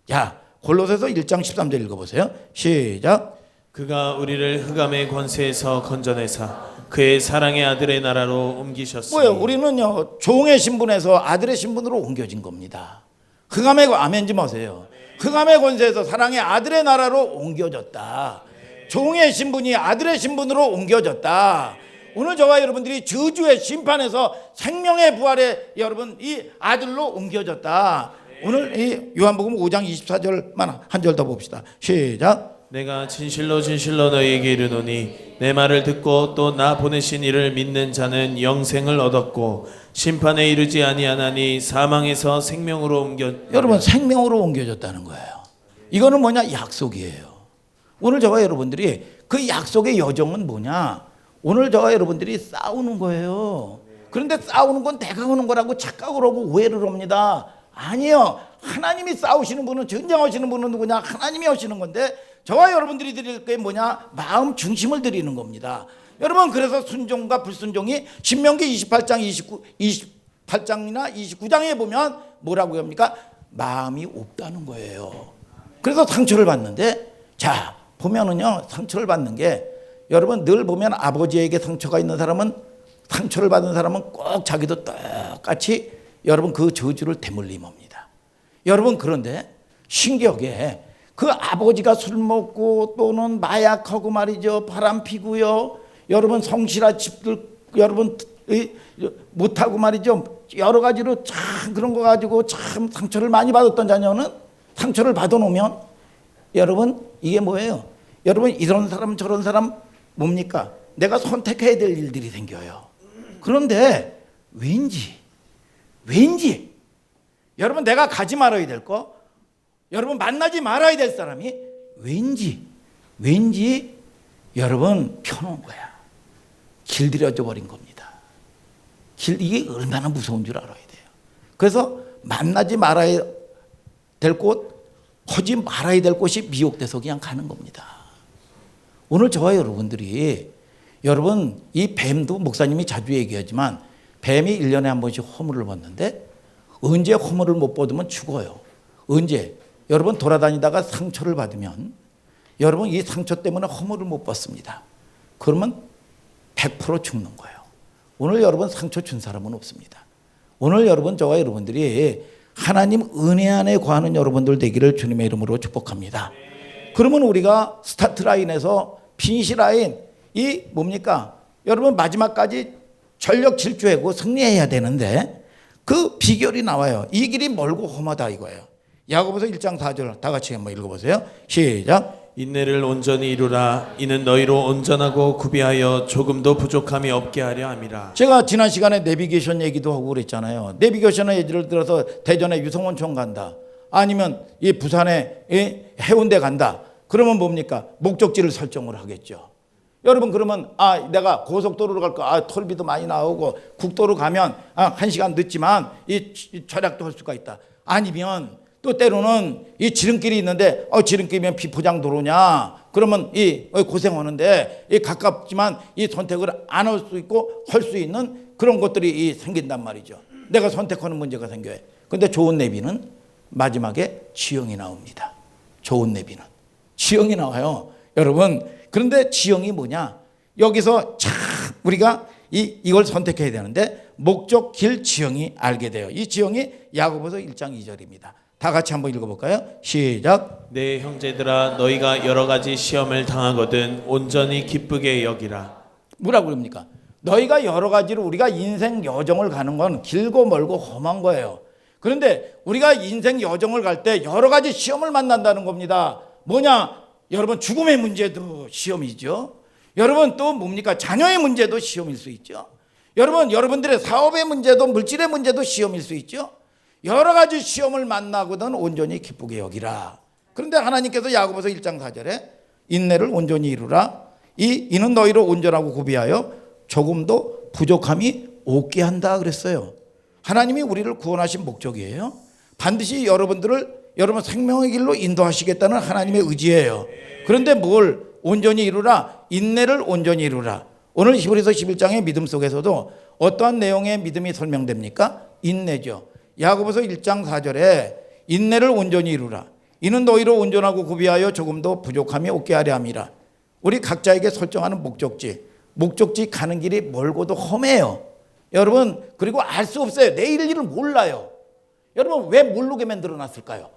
자, 골로새서 1장 13절 읽어보세요. 시작. 그가 우리를 흑암의 권세에서 건져내사 그의 사랑의 아들의 나라로 옮기셨으니. 뭐예요? 우리는요 종의 신분에서 아들의 신분으로 옮겨진 겁니다. 흑암의 아멘지 마세요. 흑암의 권세에서 사랑의 아들의 나라로 옮겨졌다. 종의 신분이 아들의 신분으로 옮겨졌다. 오늘 저와 여러분들이 저주의 심판에서 생명의 부활에 여러분 이 아들로 옮겨졌다. 오늘 이 요한복음 5장 24절만 한 절 더 봅시다. 시작. 내가 진실로 너희에게 이르노니 내 말을 듣고 또 나 보내신 이를 믿는 자는 영생을 얻었고 심판에 이르지 아니하나니 사망에서 생명으로 옮겨. 여러분 생명으로 옮겨졌다는 거예요. 이거는 뭐냐? 약속이에요. 오늘 저와 여러분들이 그 약속의 여정은 뭐냐? 오늘 저와 여러분들이 싸우는 거예요. 그런데 싸우는 건 내가 하는 거라고 착각을 하고 오해를 합니다. 아니요. 하나님이 싸우시는 분은, 전쟁하시는 분은 누구냐? 하나님이 하시는 건데 저와 여러분들이 드릴 게 뭐냐? 마음 중심을 드리는 겁니다. 여러분, 그래서 순종과 불순종이 신명기 28장이나 29장에 보면 뭐라고 합니까? 마음이 없다는 거예요. 그래서 상처를 받는데, 자 보면은요 상처를 받는 게 여러분 늘 보면 아버지에게 상처가 있는 사람은, 상처를 받은 사람은 꼭 자기도 똑같이 여러분 그 저주를 되물림합니다. 여러분, 그런데 신기하게 그 아버지가 술 먹고 또는 마약하고 말이죠, 바람 피고요, 여러분 성실한 집들 여러분 못하고 말이죠, 여러 가지로 참 그런 거 가지고 참 상처를 많이 받았던 자녀는 상처를 받아놓으면 여러분 이게 뭐예요? 여러분 이런 사람 저런 사람 뭡니까? 내가 선택해야 될 일들이 생겨요. 그런데 왠지 여러분 내가 가지 말아야 될 거, 여러분 만나지 말아야 될 사람이 왠지 여러분 펴놓은 거야. 길들여져 버린 겁니다. 이게 얼마나 무서운 줄 알아야 돼요. 그래서 만나지 말아야 될 곳, 하지 말아야 될 곳이 미혹돼서 그냥 가는 겁니다. 오늘 저와 여러분들이 여러분 이 뱀도 목사님이 자주 얘기하지만 뱀이 1년에 한 번씩 허물을 벗는데 언제 허물을 못 벗으면 죽어요. 언제? 여러분 돌아다니다가 상처를 받으면 여러분 이 상처 때문에 허물을 못 벗습니다. 그러면 100% 죽는 거예요. 오늘 여러분 상처 준 사람은 없습니다. 오늘 여러분 저와 여러분들이 하나님 은혜 안에 거하는 여러분들 되기를 주님의 이름으로 축복합니다. 그러면 우리가 스타트 라인에서 피니시 라인, 이 뭡니까? 여러분 마지막까지 전력 질주하고 승리해야 되는데 그 비결이 나와요. 이 길이 멀고 험하다 이거예요. 야고보서 1장 4절 다 같이 한번 읽어보세요. 시작. 인내를 온전히 이루라. 이는 너희로 온전하고 구비하여 조금도 부족함이 없게 하려 함이라. 제가 지난 시간에 내비게이션 얘기도 하고 그랬잖아요. 내비게이션은 예를 들어서 대전에 유성원촌 간다. 아니면 이 부산에 해운대 간다. 그러면 뭡니까? 목적지를 설정을 하겠죠. 여러분 그러면 내가 고속도로로 갈까? 톨비도 많이 나오고 국도로 가면 1시간 늦지만 이 절약도 할 수가 있다. 아니면 또 때로는 이 지름길이 있는데 지름길이면 비포장 도로냐? 그러면 이 고생하는데 이 가깝지만 이 선택을 안 할 수 있고 할 수 있는 그런 것들이 생긴단 말이죠. 내가 선택하는 문제가 생겨요. 근데 좋은 내비는 마지막에 지형이 나옵니다. 좋은 내비는 지형이 나와요. 여러분 그런데 지형이 뭐냐? 여기서 참 우리가 이걸 선택해야 되는데 목적, 길, 지형이 알게 돼요. 이 지형이 야고보서 1장 2절입니다. 다 같이 한번 읽어볼까요? 시작. 내 형제들아 너희가 여러 가지 시험을 당하거든 온전히 기쁘게 여기라. 뭐라고 그럽니까? 너희가 여러 가지로 우리가 인생 여정을 가는 건 길고 멀고 험한 거예요. 그런데 우리가 인생 여정을 갈 때 여러 가지 시험을 만난다는 겁니다. 뭐냐? 여러분 죽음의 문제도 시험이죠. 여러분 또 뭡니까? 자녀의 문제도 시험일 수 있죠. 여러분들의 사업의 문제도 물질의 문제도 시험일 수 있죠. 여러 가지 시험을 만나거든 온전히 기쁘게 여기라. 그런데 하나님께서 야고보서 1장 4절에 인내를 온전히 이루라. 이는 너희를 온전하고 구비하여 조금도 부족함이 없게 한다 그랬어요. 하나님이 우리를 구원하신 목적이에요. 반드시 여러분 생명의 길로 인도하시겠다는 하나님의 의지예요. 그런데 뭘 온전히 이루라? 인내를 온전히 이루라. 오늘 히브리서 11장의 믿음 속에서도 어떠한 내용의 믿음이 설명됩니까? 인내죠. 야고보서 1장 4절에 인내를 온전히 이루라. 이는 너희를 온전하고 구비하여 조금도 부족함이 없게 하려 함이라. 우리 각자에게 설정하는 목적지 가는 길이 멀고도 험해요. 여러분 그리고 알 수 없어요. 내일 일을 몰라요. 여러분 왜 모르게 만들어놨을까요?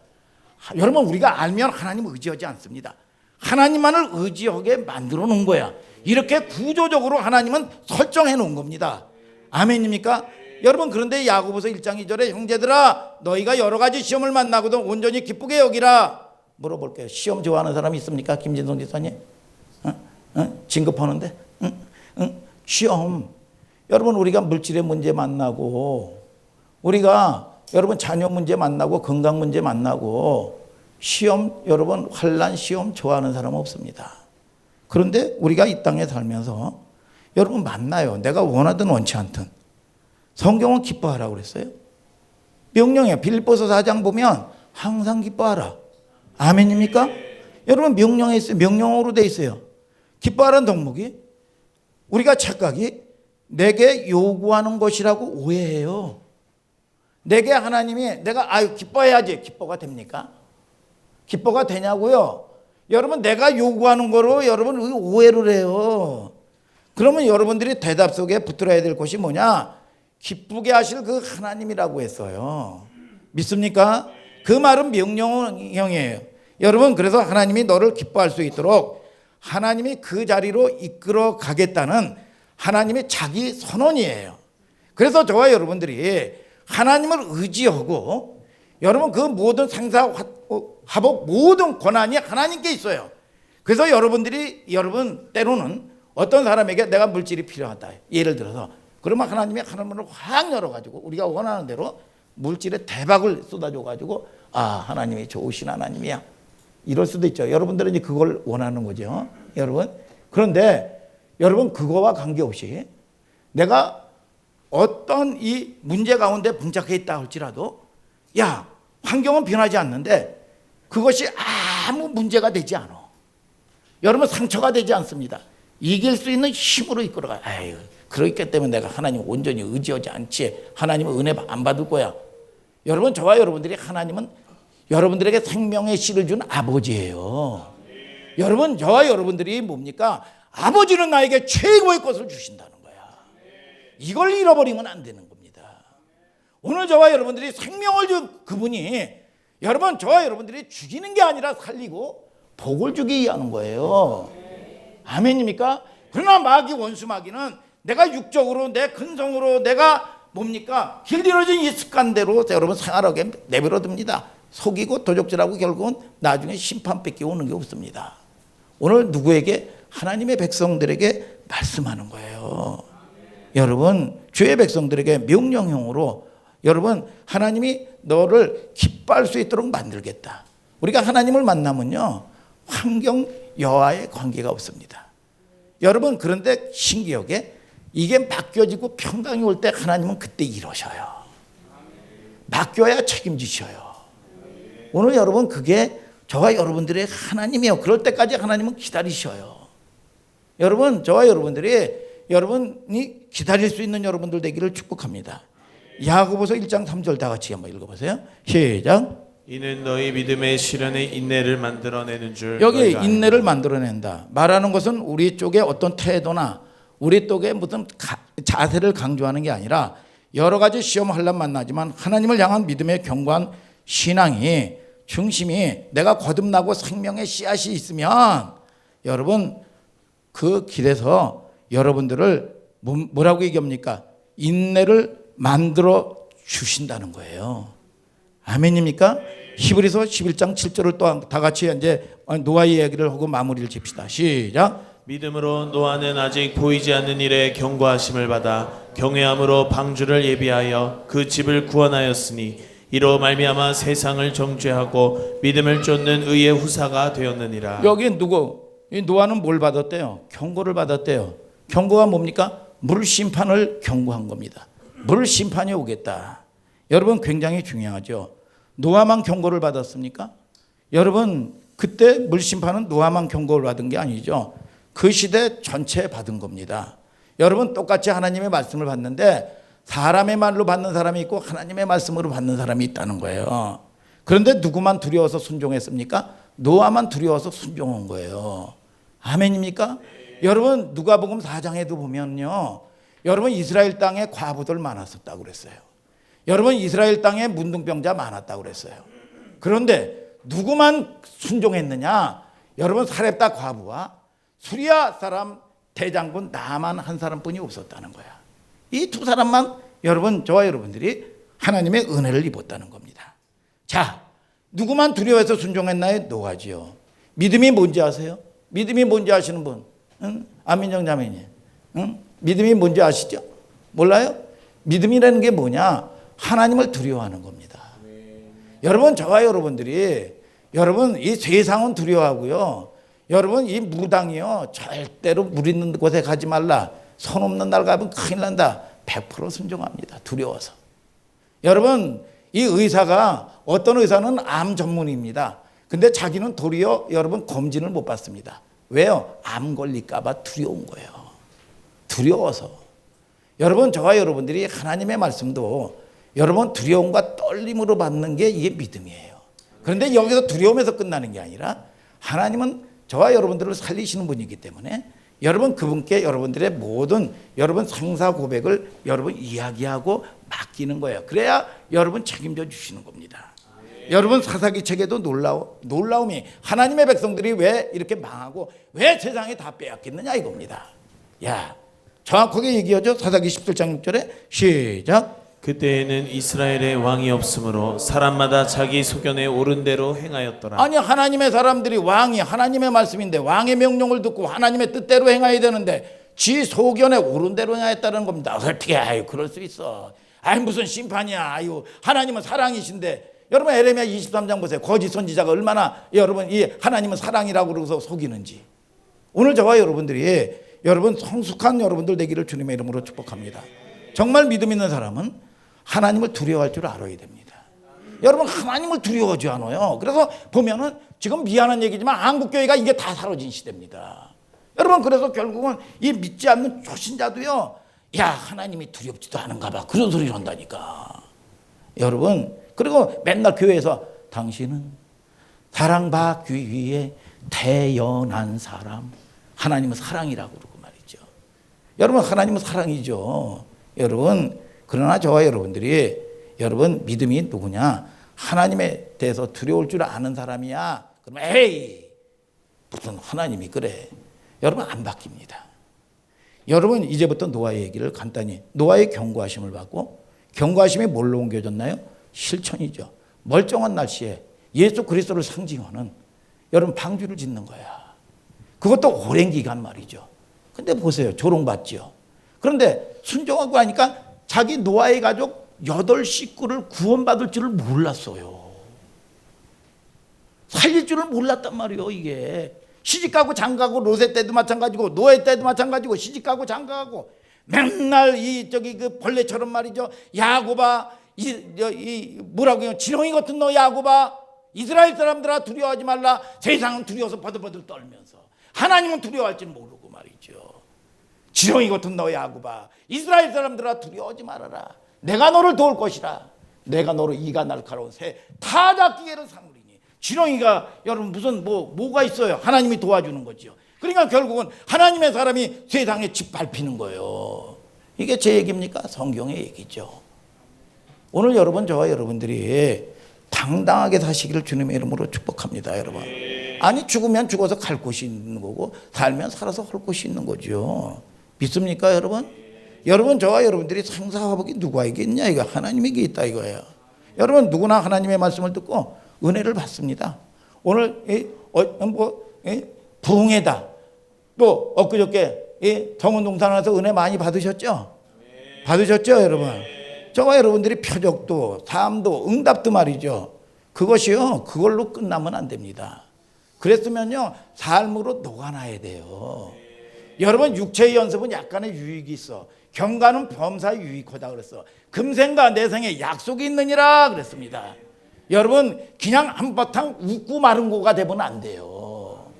여러분 우리가 알면 하나님 의지하지 않습니다. 하나님만을 의지하게 만들어 놓은 거야. 이렇게 구조적으로 하나님은 설정해 놓은 겁니다. 아멘입니까? 여러분 그런데 야고보서 1장 2절에 형제들아 너희가 여러 가지 시험을 만나거든 온전히 기쁘게 여기라. 물어볼게요. 시험 좋아하는 사람이 있습니까? 김진성 지사님? 진급하는데? 시험. 여러분 우리가 물질의 문제 만나고 우리가 여러분 자녀 문제 만나고 건강 문제 만나고 시험 여러분 환난 시험 좋아하는 사람은 없습니다. 그런데 우리가 이 땅에 살면서 여러분 만나요. 내가 원하든 원치 않든. 성경은 기뻐하라고 그랬어요. 명령이에요. 빌립보서 4장 보면 항상 기뻐하라. 아멘입니까? 여러분 명령에 있어요. 명령어로 돼 있어요. 기뻐하라는 덕목이 우리가 착각이 내게 요구하는 것이라고 오해해요. 내게 하나님이 내가 기뻐해야지. 기뻐가 됩니까? 기뻐가 되냐고요? 여러분 내가 요구하는 거로 여러분 오해를 해요. 그러면 여러분들이 대답 속에 붙들어야 될 것이 뭐냐? 기쁘게 하실 그 하나님이라고 했어요. 믿습니까? 그 말은 명령형이에요. 여러분 그래서 하나님이 너를 기뻐할 수 있도록 하나님이 그 자리로 이끌어 가겠다는 하나님의 자기 선언이에요. 그래서 저와 여러분들이 하나님을 의지하고 여러분 그 모든 상사화복 모든 권한이 하나님께 있어요. 그래서 여러분 때로는 어떤 사람에게 내가 물질이 필요하다. 예를 들어서 그러면 하나님이 하늘문을 확 열어가지고 우리가 원하는 대로 물질의 대박을 쏟아줘가지고 하나님이 좋으신 하나님이야. 이럴 수도 있죠. 여러분들은 이제 그걸 원하는 거죠. 여러분. 그런데 여러분 그거와 관계없이 내가 어떤 이 문제 가운데 봉착해 있다 할지라도 환경은 변하지 않는데 그것이 아무 문제가 되지 않아. 여러분 상처가 되지 않습니다. 이길 수 있는 힘으로 이끌어가. 그렇기 때문에 내가 하나님 온전히 의지하지 않지. 하나님은 은혜 안 받을 거야. 여러분 저와 여러분들이 하나님은 여러분들에게 생명의 씨를 준 아버지예요. 여러분 저와 여러분들이 뭡니까? 아버지는 나에게 최고의 것을 주신다는 거야. 이걸 잃어버리면 안 되는 겁니다. 오늘 저와 여러분들이 생명을 준 그분이 여러분 저와 여러분들이 죽이는 게 아니라 살리고 복을 주기 위한 거예요. 아멘입니까? 그러나 마귀 원수 마귀는 내가 육적으로 내 근성으로 내가 뭡니까? 길들여진 이 습관대로 여러분 생활하게 내버려 둡니다. 속이고 도적질하고 결국은 나중에 심판밖에 오는 게 없습니다. 오늘 누구에게? 하나님의 백성들에게 말씀하는 거예요. 여러분 주의 백성들에게 명령형으로 여러분 하나님이 너를 기뻐할 수 있도록 만들겠다. 우리가 하나님을 만나면요 환경 여하의 관계가 없습니다. 여러분 그런데 신기하게 이게 맡겨지고 평강이 올 때 하나님은 그때 이러셔요. 맡겨야 책임지셔요. 오늘 여러분 그게 저와 여러분들의 하나님이에요. 그럴 때까지 하나님은 기다리셔요. 여러분 저와 여러분이 기다릴 수 있는 여러분들 되기를 축복합니다. 야고보서 1장 3절 다 같이 한번 읽어보세요. 시작. 이는 너희 믿음의 시련에 인내를 만들어내는 줄 여기 너희가 인내를 아느니라. 만들어낸다 말하는 것은 우리 쪽에 어떤 태도나 우리 쪽에 무슨 자세를 강조하는 게 아니라 여러 가지 시험을 만나지만 하나님을 향한 믿음의 견고한 신앙이 중심이 내가 거듭나고 생명의 씨앗이 있으면 여러분 그 길에서 여러분들을 뭐라고 얘기합니까? 인내를 만들어 주신다는 거예요. 아멘입니까? 히브리서 11장 7절을 또 다 같이 이제 노아의 이야기를 하고 마무리를 짓시다. 시작. 믿음으로 노아는 아직 보이지 않는 일에 경고하심을 받아 경외함으로 방주를 예비하여 그 집을 구원하였으니 이로 말미암아 세상을 정죄하고 믿음을 쫓는 의의 후사가 되었느니라. 여기 누구? 이 노아는 뭘 받았대요? 경고를 받았대요. 경고가 뭡니까? 물 심판을 경고한 겁니다. 물 심판이 오겠다. 여러분 굉장히 중요하죠. 노아만 경고를 받았습니까? 여러분 그때 물 심판은 노아만 경고를 받은 게 아니죠. 그 시대 전체에 받은 겁니다. 여러분 똑같이 하나님의 말씀을 받는데 사람의 말로 받는 사람이 있고 하나님의 말씀으로 받는 사람이 있다는 거예요. 그런데 누구만 두려워서 순종했습니까? 노아만 두려워서 순종한 거예요. 아멘입니까? 여러분 누가복음 4장에도 보면요. 여러분 이스라엘 땅에 과부들 많았었다고 그랬어요. 여러분 이스라엘 땅에 문둥병자 많았다고 그랬어요. 그런데 누구만 순종했느냐? 여러분 사렙다 과부와 수리아 사람 대장군 나만 한 사람뿐이 없었다는 거야. 이 두 사람만 여러분 저와 여러분들이 하나님의 은혜를 입었다는 겁니다. 자, 누구만 두려워해서 순종했나요? 노아지요. 믿음이 뭔지 아세요? 믿음이 뭔지 아시는 분? 응? 안민정 자매님. 응? 믿음이 뭔지 아시죠? 몰라요? 믿음이라는 게 뭐냐? 하나님을 두려워하는 겁니다. 여러분 저와 여러분들이 여러분 이 세상은 두려워하고요. 여러분 이 무당이요. 절대로 물 있는 곳에 가지 말라. 손 없는 날 가면 큰일 난다. 100% 순종합니다. 두려워서. 여러분 이 의사가 어떤 의사는 암 전문입니다. 근데 자기는 도리어 여러분 검진을 못 받습니다. 왜요? 암 걸릴까 봐 두려운 거예요. 두려워서. 여러분 저와 여러분들이 하나님의 말씀도 여러분 두려움과 떨림으로 받는 게 이게 믿음이에요. 그런데 여기서 두려움에서 끝나는 게 아니라 하나님은 저와 여러분들을 살리시는 분이기 때문에 여러분 그분께 여러분들의 모든 여러분 상사 고백을 여러분 이야기하고 맡기는 거예요. 그래야 여러분 책임져 주시는 겁니다. 여러분 사사기 책에도 놀라움이 하나님의 백성들이 왜 이렇게 망하고 왜 세상에 다 빼앗겼느냐 이겁니다. 야, 정확하게 얘기하죠. 사사기 17장 6절에 시작. 그때에는 이스라엘의 왕이 없으므로 사람마다 자기 소견에 옳은 대로 행하였더라. 아니 하나님의 사람들이 왕이 하나님의 말씀인데 왕의 명령을 듣고 하나님의 뜻대로 행해야 되는데 지 소견에 옳은 대로 행하였다는 겁니다. 어떻게 아유 그럴 수 있어. 아이 무슨 심판이야. 아유 하나님은 사랑이신데 여러분 에레미야 23장 보세요. 거짓 선지자가 얼마나 여러분 이 하나님은 사랑이라고 그러고서 속이는지. 오늘 저와 여러분들이 여러분 성숙한 여러분들 되기를 주님의 이름으로 축복합니다. 정말 믿음 있는 사람은 하나님을 두려워할 줄 알아야 됩니다. 여러분 하나님을 두려워하지 않아요. 그래서 보면은 지금 미안한 얘기지만 한국교회가 이게 다 사라진 시대입니다. 여러분 그래서 결국은 이 믿지 않는 초신자도요. 야 하나님이 두렵지도 않은가 봐. 그런 소리를 한다니까. 여러분 그리고 맨날 교회에서 당신은 사랑받기 위해 태어난 사람. 하나님은 사랑이라고 그러고 말이죠. 여러분 하나님은 사랑이죠. 여러분 그러나 저와 여러분들이 여러분 믿음이 누구냐? 하나님에 대해서 두려울 줄 아는 사람이야. 그러면 에이 무슨 하나님이 그래. 여러분 안 바뀝니다. 여러분 이제부터 노아의 얘기를 간단히 노아의 경고하심을 받고 경고하심이 뭘로 옮겨졌나요? 실천이죠. 멀쩡한 날씨에 예수 그리스도를 상징하는 여러분 방주를 짓는 거야. 그것도 오랜 기간 말이죠. 근데 보세요. 조롱받죠. 그런데 순종하고 하니까 자기 노아의 가족 8 식구를 구원받을 줄을 몰랐어요. 살릴 줄을 몰랐단 말이에요. 이게 시집가고 장가고, 로세 때도 마찬가지고 노예 때도 마찬가지고, 시집가고 장가가고 맨날 그 벌레처럼 말이죠. 야곱아, 뭐라고요? 지렁이 같은 너 야곱아, 이스라엘 사람들아 두려워하지 말라. 세상은 두려워서 버들버들 떨면서 하나님은 두려워할 줄 모르고 말이죠. 지렁이 같은 너 야곱아, 이스라엘 사람들아 두려워하지 말아라. 내가 너를 도울 것이라. 내가 너를 이가 날카로운 새 타작기계를 삼으리니. 지렁이가 여러분 무슨 뭐가 있어요? 하나님이 도와주는 거죠. 그러니까 결국은 하나님의 사람이 세상에 짓밟히는 거예요. 이게 제 얘기입니까? 성경의 얘기죠. 오늘 여러분, 저와 여러분들이 당당하게 사시기를 주님의 이름으로 축복합니다. 여러분, 아니 죽으면 죽어서 갈 곳이 있는 거고 살면 살아서 할 곳이 있는 거죠. 믿습니까 여러분? 여러분, 저와 여러분들이 생사화복이 누구에게 있냐? 이거 하나님에게 있다 이거예요. 여러분, 누구나 하나님의 말씀을 듣고 은혜를 받습니다. 오늘 부흥회다, 또 엊그저께 정원동산 와서 은혜 많이 받으셨죠? 받으셨죠 여러분? 저와 여러분들이 표적도 삶도 응답도 말이죠. 그것이요, 그걸로 끝나면 안 됩니다. 그랬으면요 삶으로 녹아나야 돼요. 여러분, 육체의 연습은 약간의 유익이 있어. 경가는 범사의 유익하다 그랬어. 금생과 내생에 약속이 있느니라 그랬습니다. 여러분, 그냥 한바탕 웃고 마른 고가 되면 안 돼요.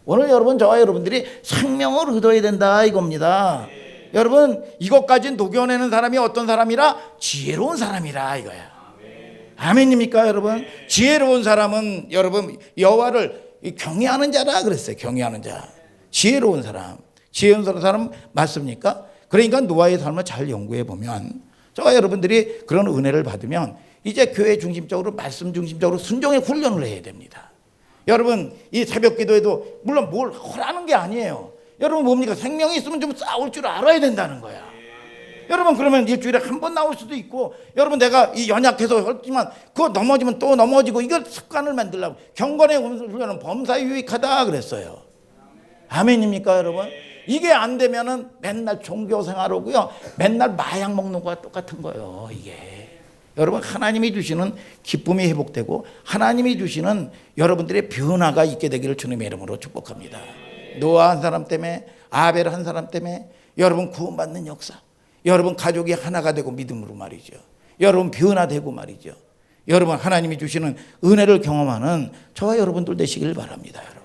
오늘 여러분, 저와 여러분들이 생명을 얻어야 된다 이겁니다. 여러분, 이것까지 녹여내는 사람이 어떤 사람이라? 지혜로운 사람이라 이거야. 아멘입니까 여러분? 지혜로운 사람은 여러분 여호와를 경외하는 자라 그랬어요. 경외하는 자, 지혜로운 사람. 지혜로운 사람 맞습니까? 그러니까 노아의 삶을 잘 연구해 보면, 저와 여러분들이 그런 은혜를 받으면 이제 교회 중심적으로, 말씀 중심적으로 순종의 훈련을 해야 됩니다. 여러분, 이 새벽 기도에도 물론 뭘 하라는 게 아니에요. 여러분, 뭡니까? 생명이 있으면 좀 싸울 줄 알아야 된다는 거야. 여러분, 그러면 일주일에 한 번 나올 수도 있고, 여러분 내가 연약해서 했지만 그거 넘어지면 또 넘어지고, 이걸 습관을 만들려고 경건의 훈련은 범사에 유익하다 그랬어요. 아멘입니까 여러분? 이게 안 되면은 맨날 종교 생활하고요, 맨날 마약 먹는 거와 똑같은 거예요. 이게 여러분, 하나님이 주시는 기쁨이 회복되고 하나님이 주시는 여러분들의 변화가 있게 되기를 주님의 이름으로 축복합니다. 노아 한 사람 때문에, 아벨 한 사람 때문에 여러분 구원받는 역사, 여러분 가족이 하나가 되고 믿음으로 말이죠, 여러분 변화되고 말이죠, 여러분 하나님이 주시는 은혜를 경험하는 저와 여러분들 되시길 바랍니다. 여러분,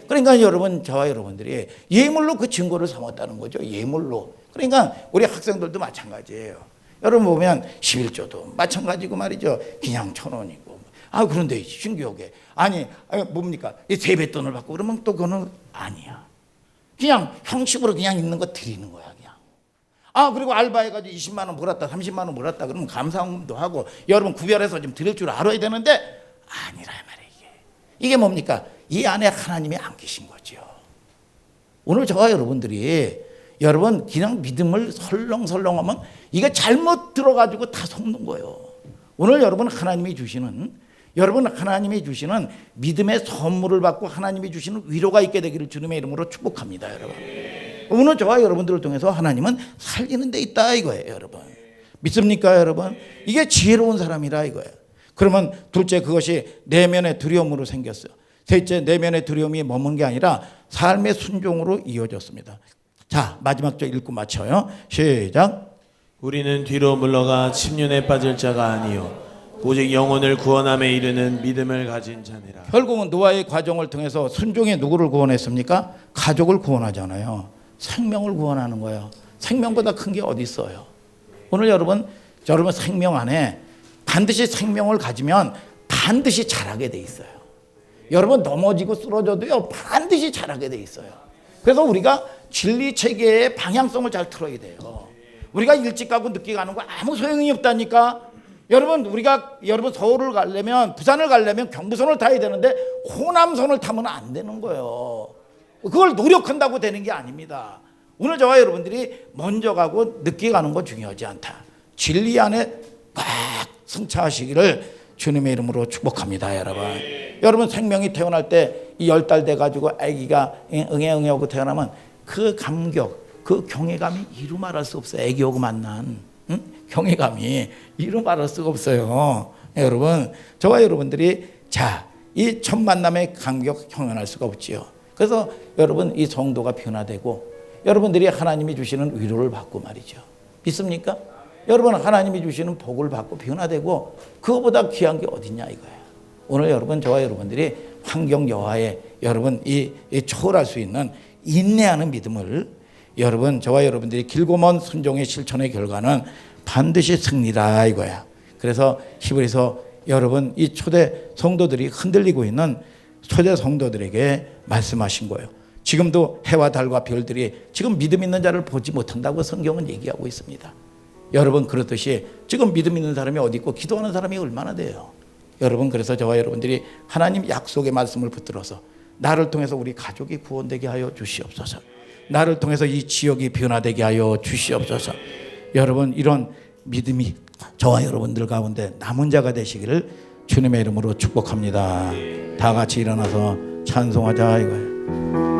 그러니까 여러분, 저와 여러분들이 예물로 그 증거를 삼았다는 거죠. 예물로. 그러니까 우리 학생들도 마찬가지예요. 여러분 보면 11조도 마찬가지고 말이죠. 그냥 1,000원이고. 그런데 신기하게 아니 뭡니까? 이 세뱃돈을 받고 그러면 또 그거는 아니야. 그냥 형식으로 그냥 있는 거 드리는 거야 그냥. 그리고 알바해가지고 20만 원 벌었다, 30만 원 벌었다 그러면 감사함도 하고, 여러분 구별해서 좀 드릴 줄 알아야 되는데 아니라 말이에요. 이게 뭡니까? 이 안에 하나님이 안 계신 거죠. 오늘 저와 여러분들이 여러분 그냥 믿음을 설렁설렁하면 이게 잘못 들어가지고 다 속는 거예요. 오늘 여러분 하나님이 주시는 믿음의 선물을 받고 하나님이 주시는 위로가 있게 되기를 주님의 이름으로 축복합니다. 여러분, 오늘 저와 여러분들을 통해서 하나님은 살리는 데 있다 이거예요. 여러분, 믿습니까 여러분? 이게 지혜로운 사람이라 이거예요. 그러면 둘째, 그것이 내면의 두려움으로 생겼어요. 셋째, 내면의 두려움이 머문 게 아니라 삶의 순종으로 이어졌습니다. 자, 마지막 절 읽고 마쳐요. 시작. 우리는 뒤로 물러가 침륜에 빠질 자가 아니요 오직 영혼을 구원함에 이르는 믿음을 가진 자니라. 결국은 노아의 과정을 통해서 순종의 누구를 구원했습니까? 가족을 구원하잖아요. 생명을 구원하는 거예요. 생명보다 큰 게 어디 있어요? 오늘 여러분 생명 안에 반드시 생명을 가지면 반드시 자라게 돼 있어요. 여러분, 넘어지고 쓰러져도요 반드시 자라게 돼 있어요. 그래서 우리가 진리 체계의 방향성을 잘 틀어야 돼요. 우리가 일찍 가고 늦게 가는 거 아무 소용이 없다니까. 여러분 서울을 가려면, 부산을 가려면 경부선을 타야 되는데 호남선을 타면 안 되는 거예요. 그걸 노력한다고 되는 게 아닙니다. 오늘 저와 여러분들이 먼저 가고 늦게 가는 건 중요하지 않다. 진리 안에 꽉 승차하시기를 주님의 이름으로 축복합니다. 여러분 생명이 태어날 때 이 10달 돼가지고 아기가 응애하고 태어나면 그 감격, 그 경외감이 이루 말할 수 없어요. 아기하고 만난 경외감이 이루 말할 수가 없어요. 여러분, 저와 여러분들이 이 첫 만남의 감격 형언할 수가 없지요. 그래서 여러분, 이 성도가 변화되고 여러분들이 하나님이 주시는 위로를 받고 말이죠. 믿습니까? 여러분, 하나님이 주시는 복을 받고 변화되고 그거보다 귀한 게 어딨냐 이거예요. 오늘 여러분, 저와 여러분들이 환경 여하에 여러분 이 초월할 수 있는 인내하는 믿음을 여러분, 저와 여러분들이 길고 먼 순종의 실천의 결과는 반드시 승리다 이거야. 그래서 히브리서 여러분, 이 초대 성도들이 흔들리고 있는 초대 성도들에게 말씀하신 거예요. 지금도 해와 달과 별들이 지금 믿음 있는 자를 보지 못한다고 성경은 얘기하고 있습니다. 여러분, 그렇듯이 지금 믿음 있는 사람이 어디 있고 기도하는 사람이 얼마나 돼요. 여러분, 그래서 저와 여러분들이 하나님 약속의 말씀을 붙들어서 나를 통해서 우리 가족이 구원되게 하여 주시옵소서. 나를 통해서 이 지역이 변화되게 하여 주시옵소서. 여러분, 이런 믿음이 저와 여러분들 가운데 남은 자가 되시기를 주님의 이름으로 축복합니다. 다 같이 일어나서 찬송하자 이거예요.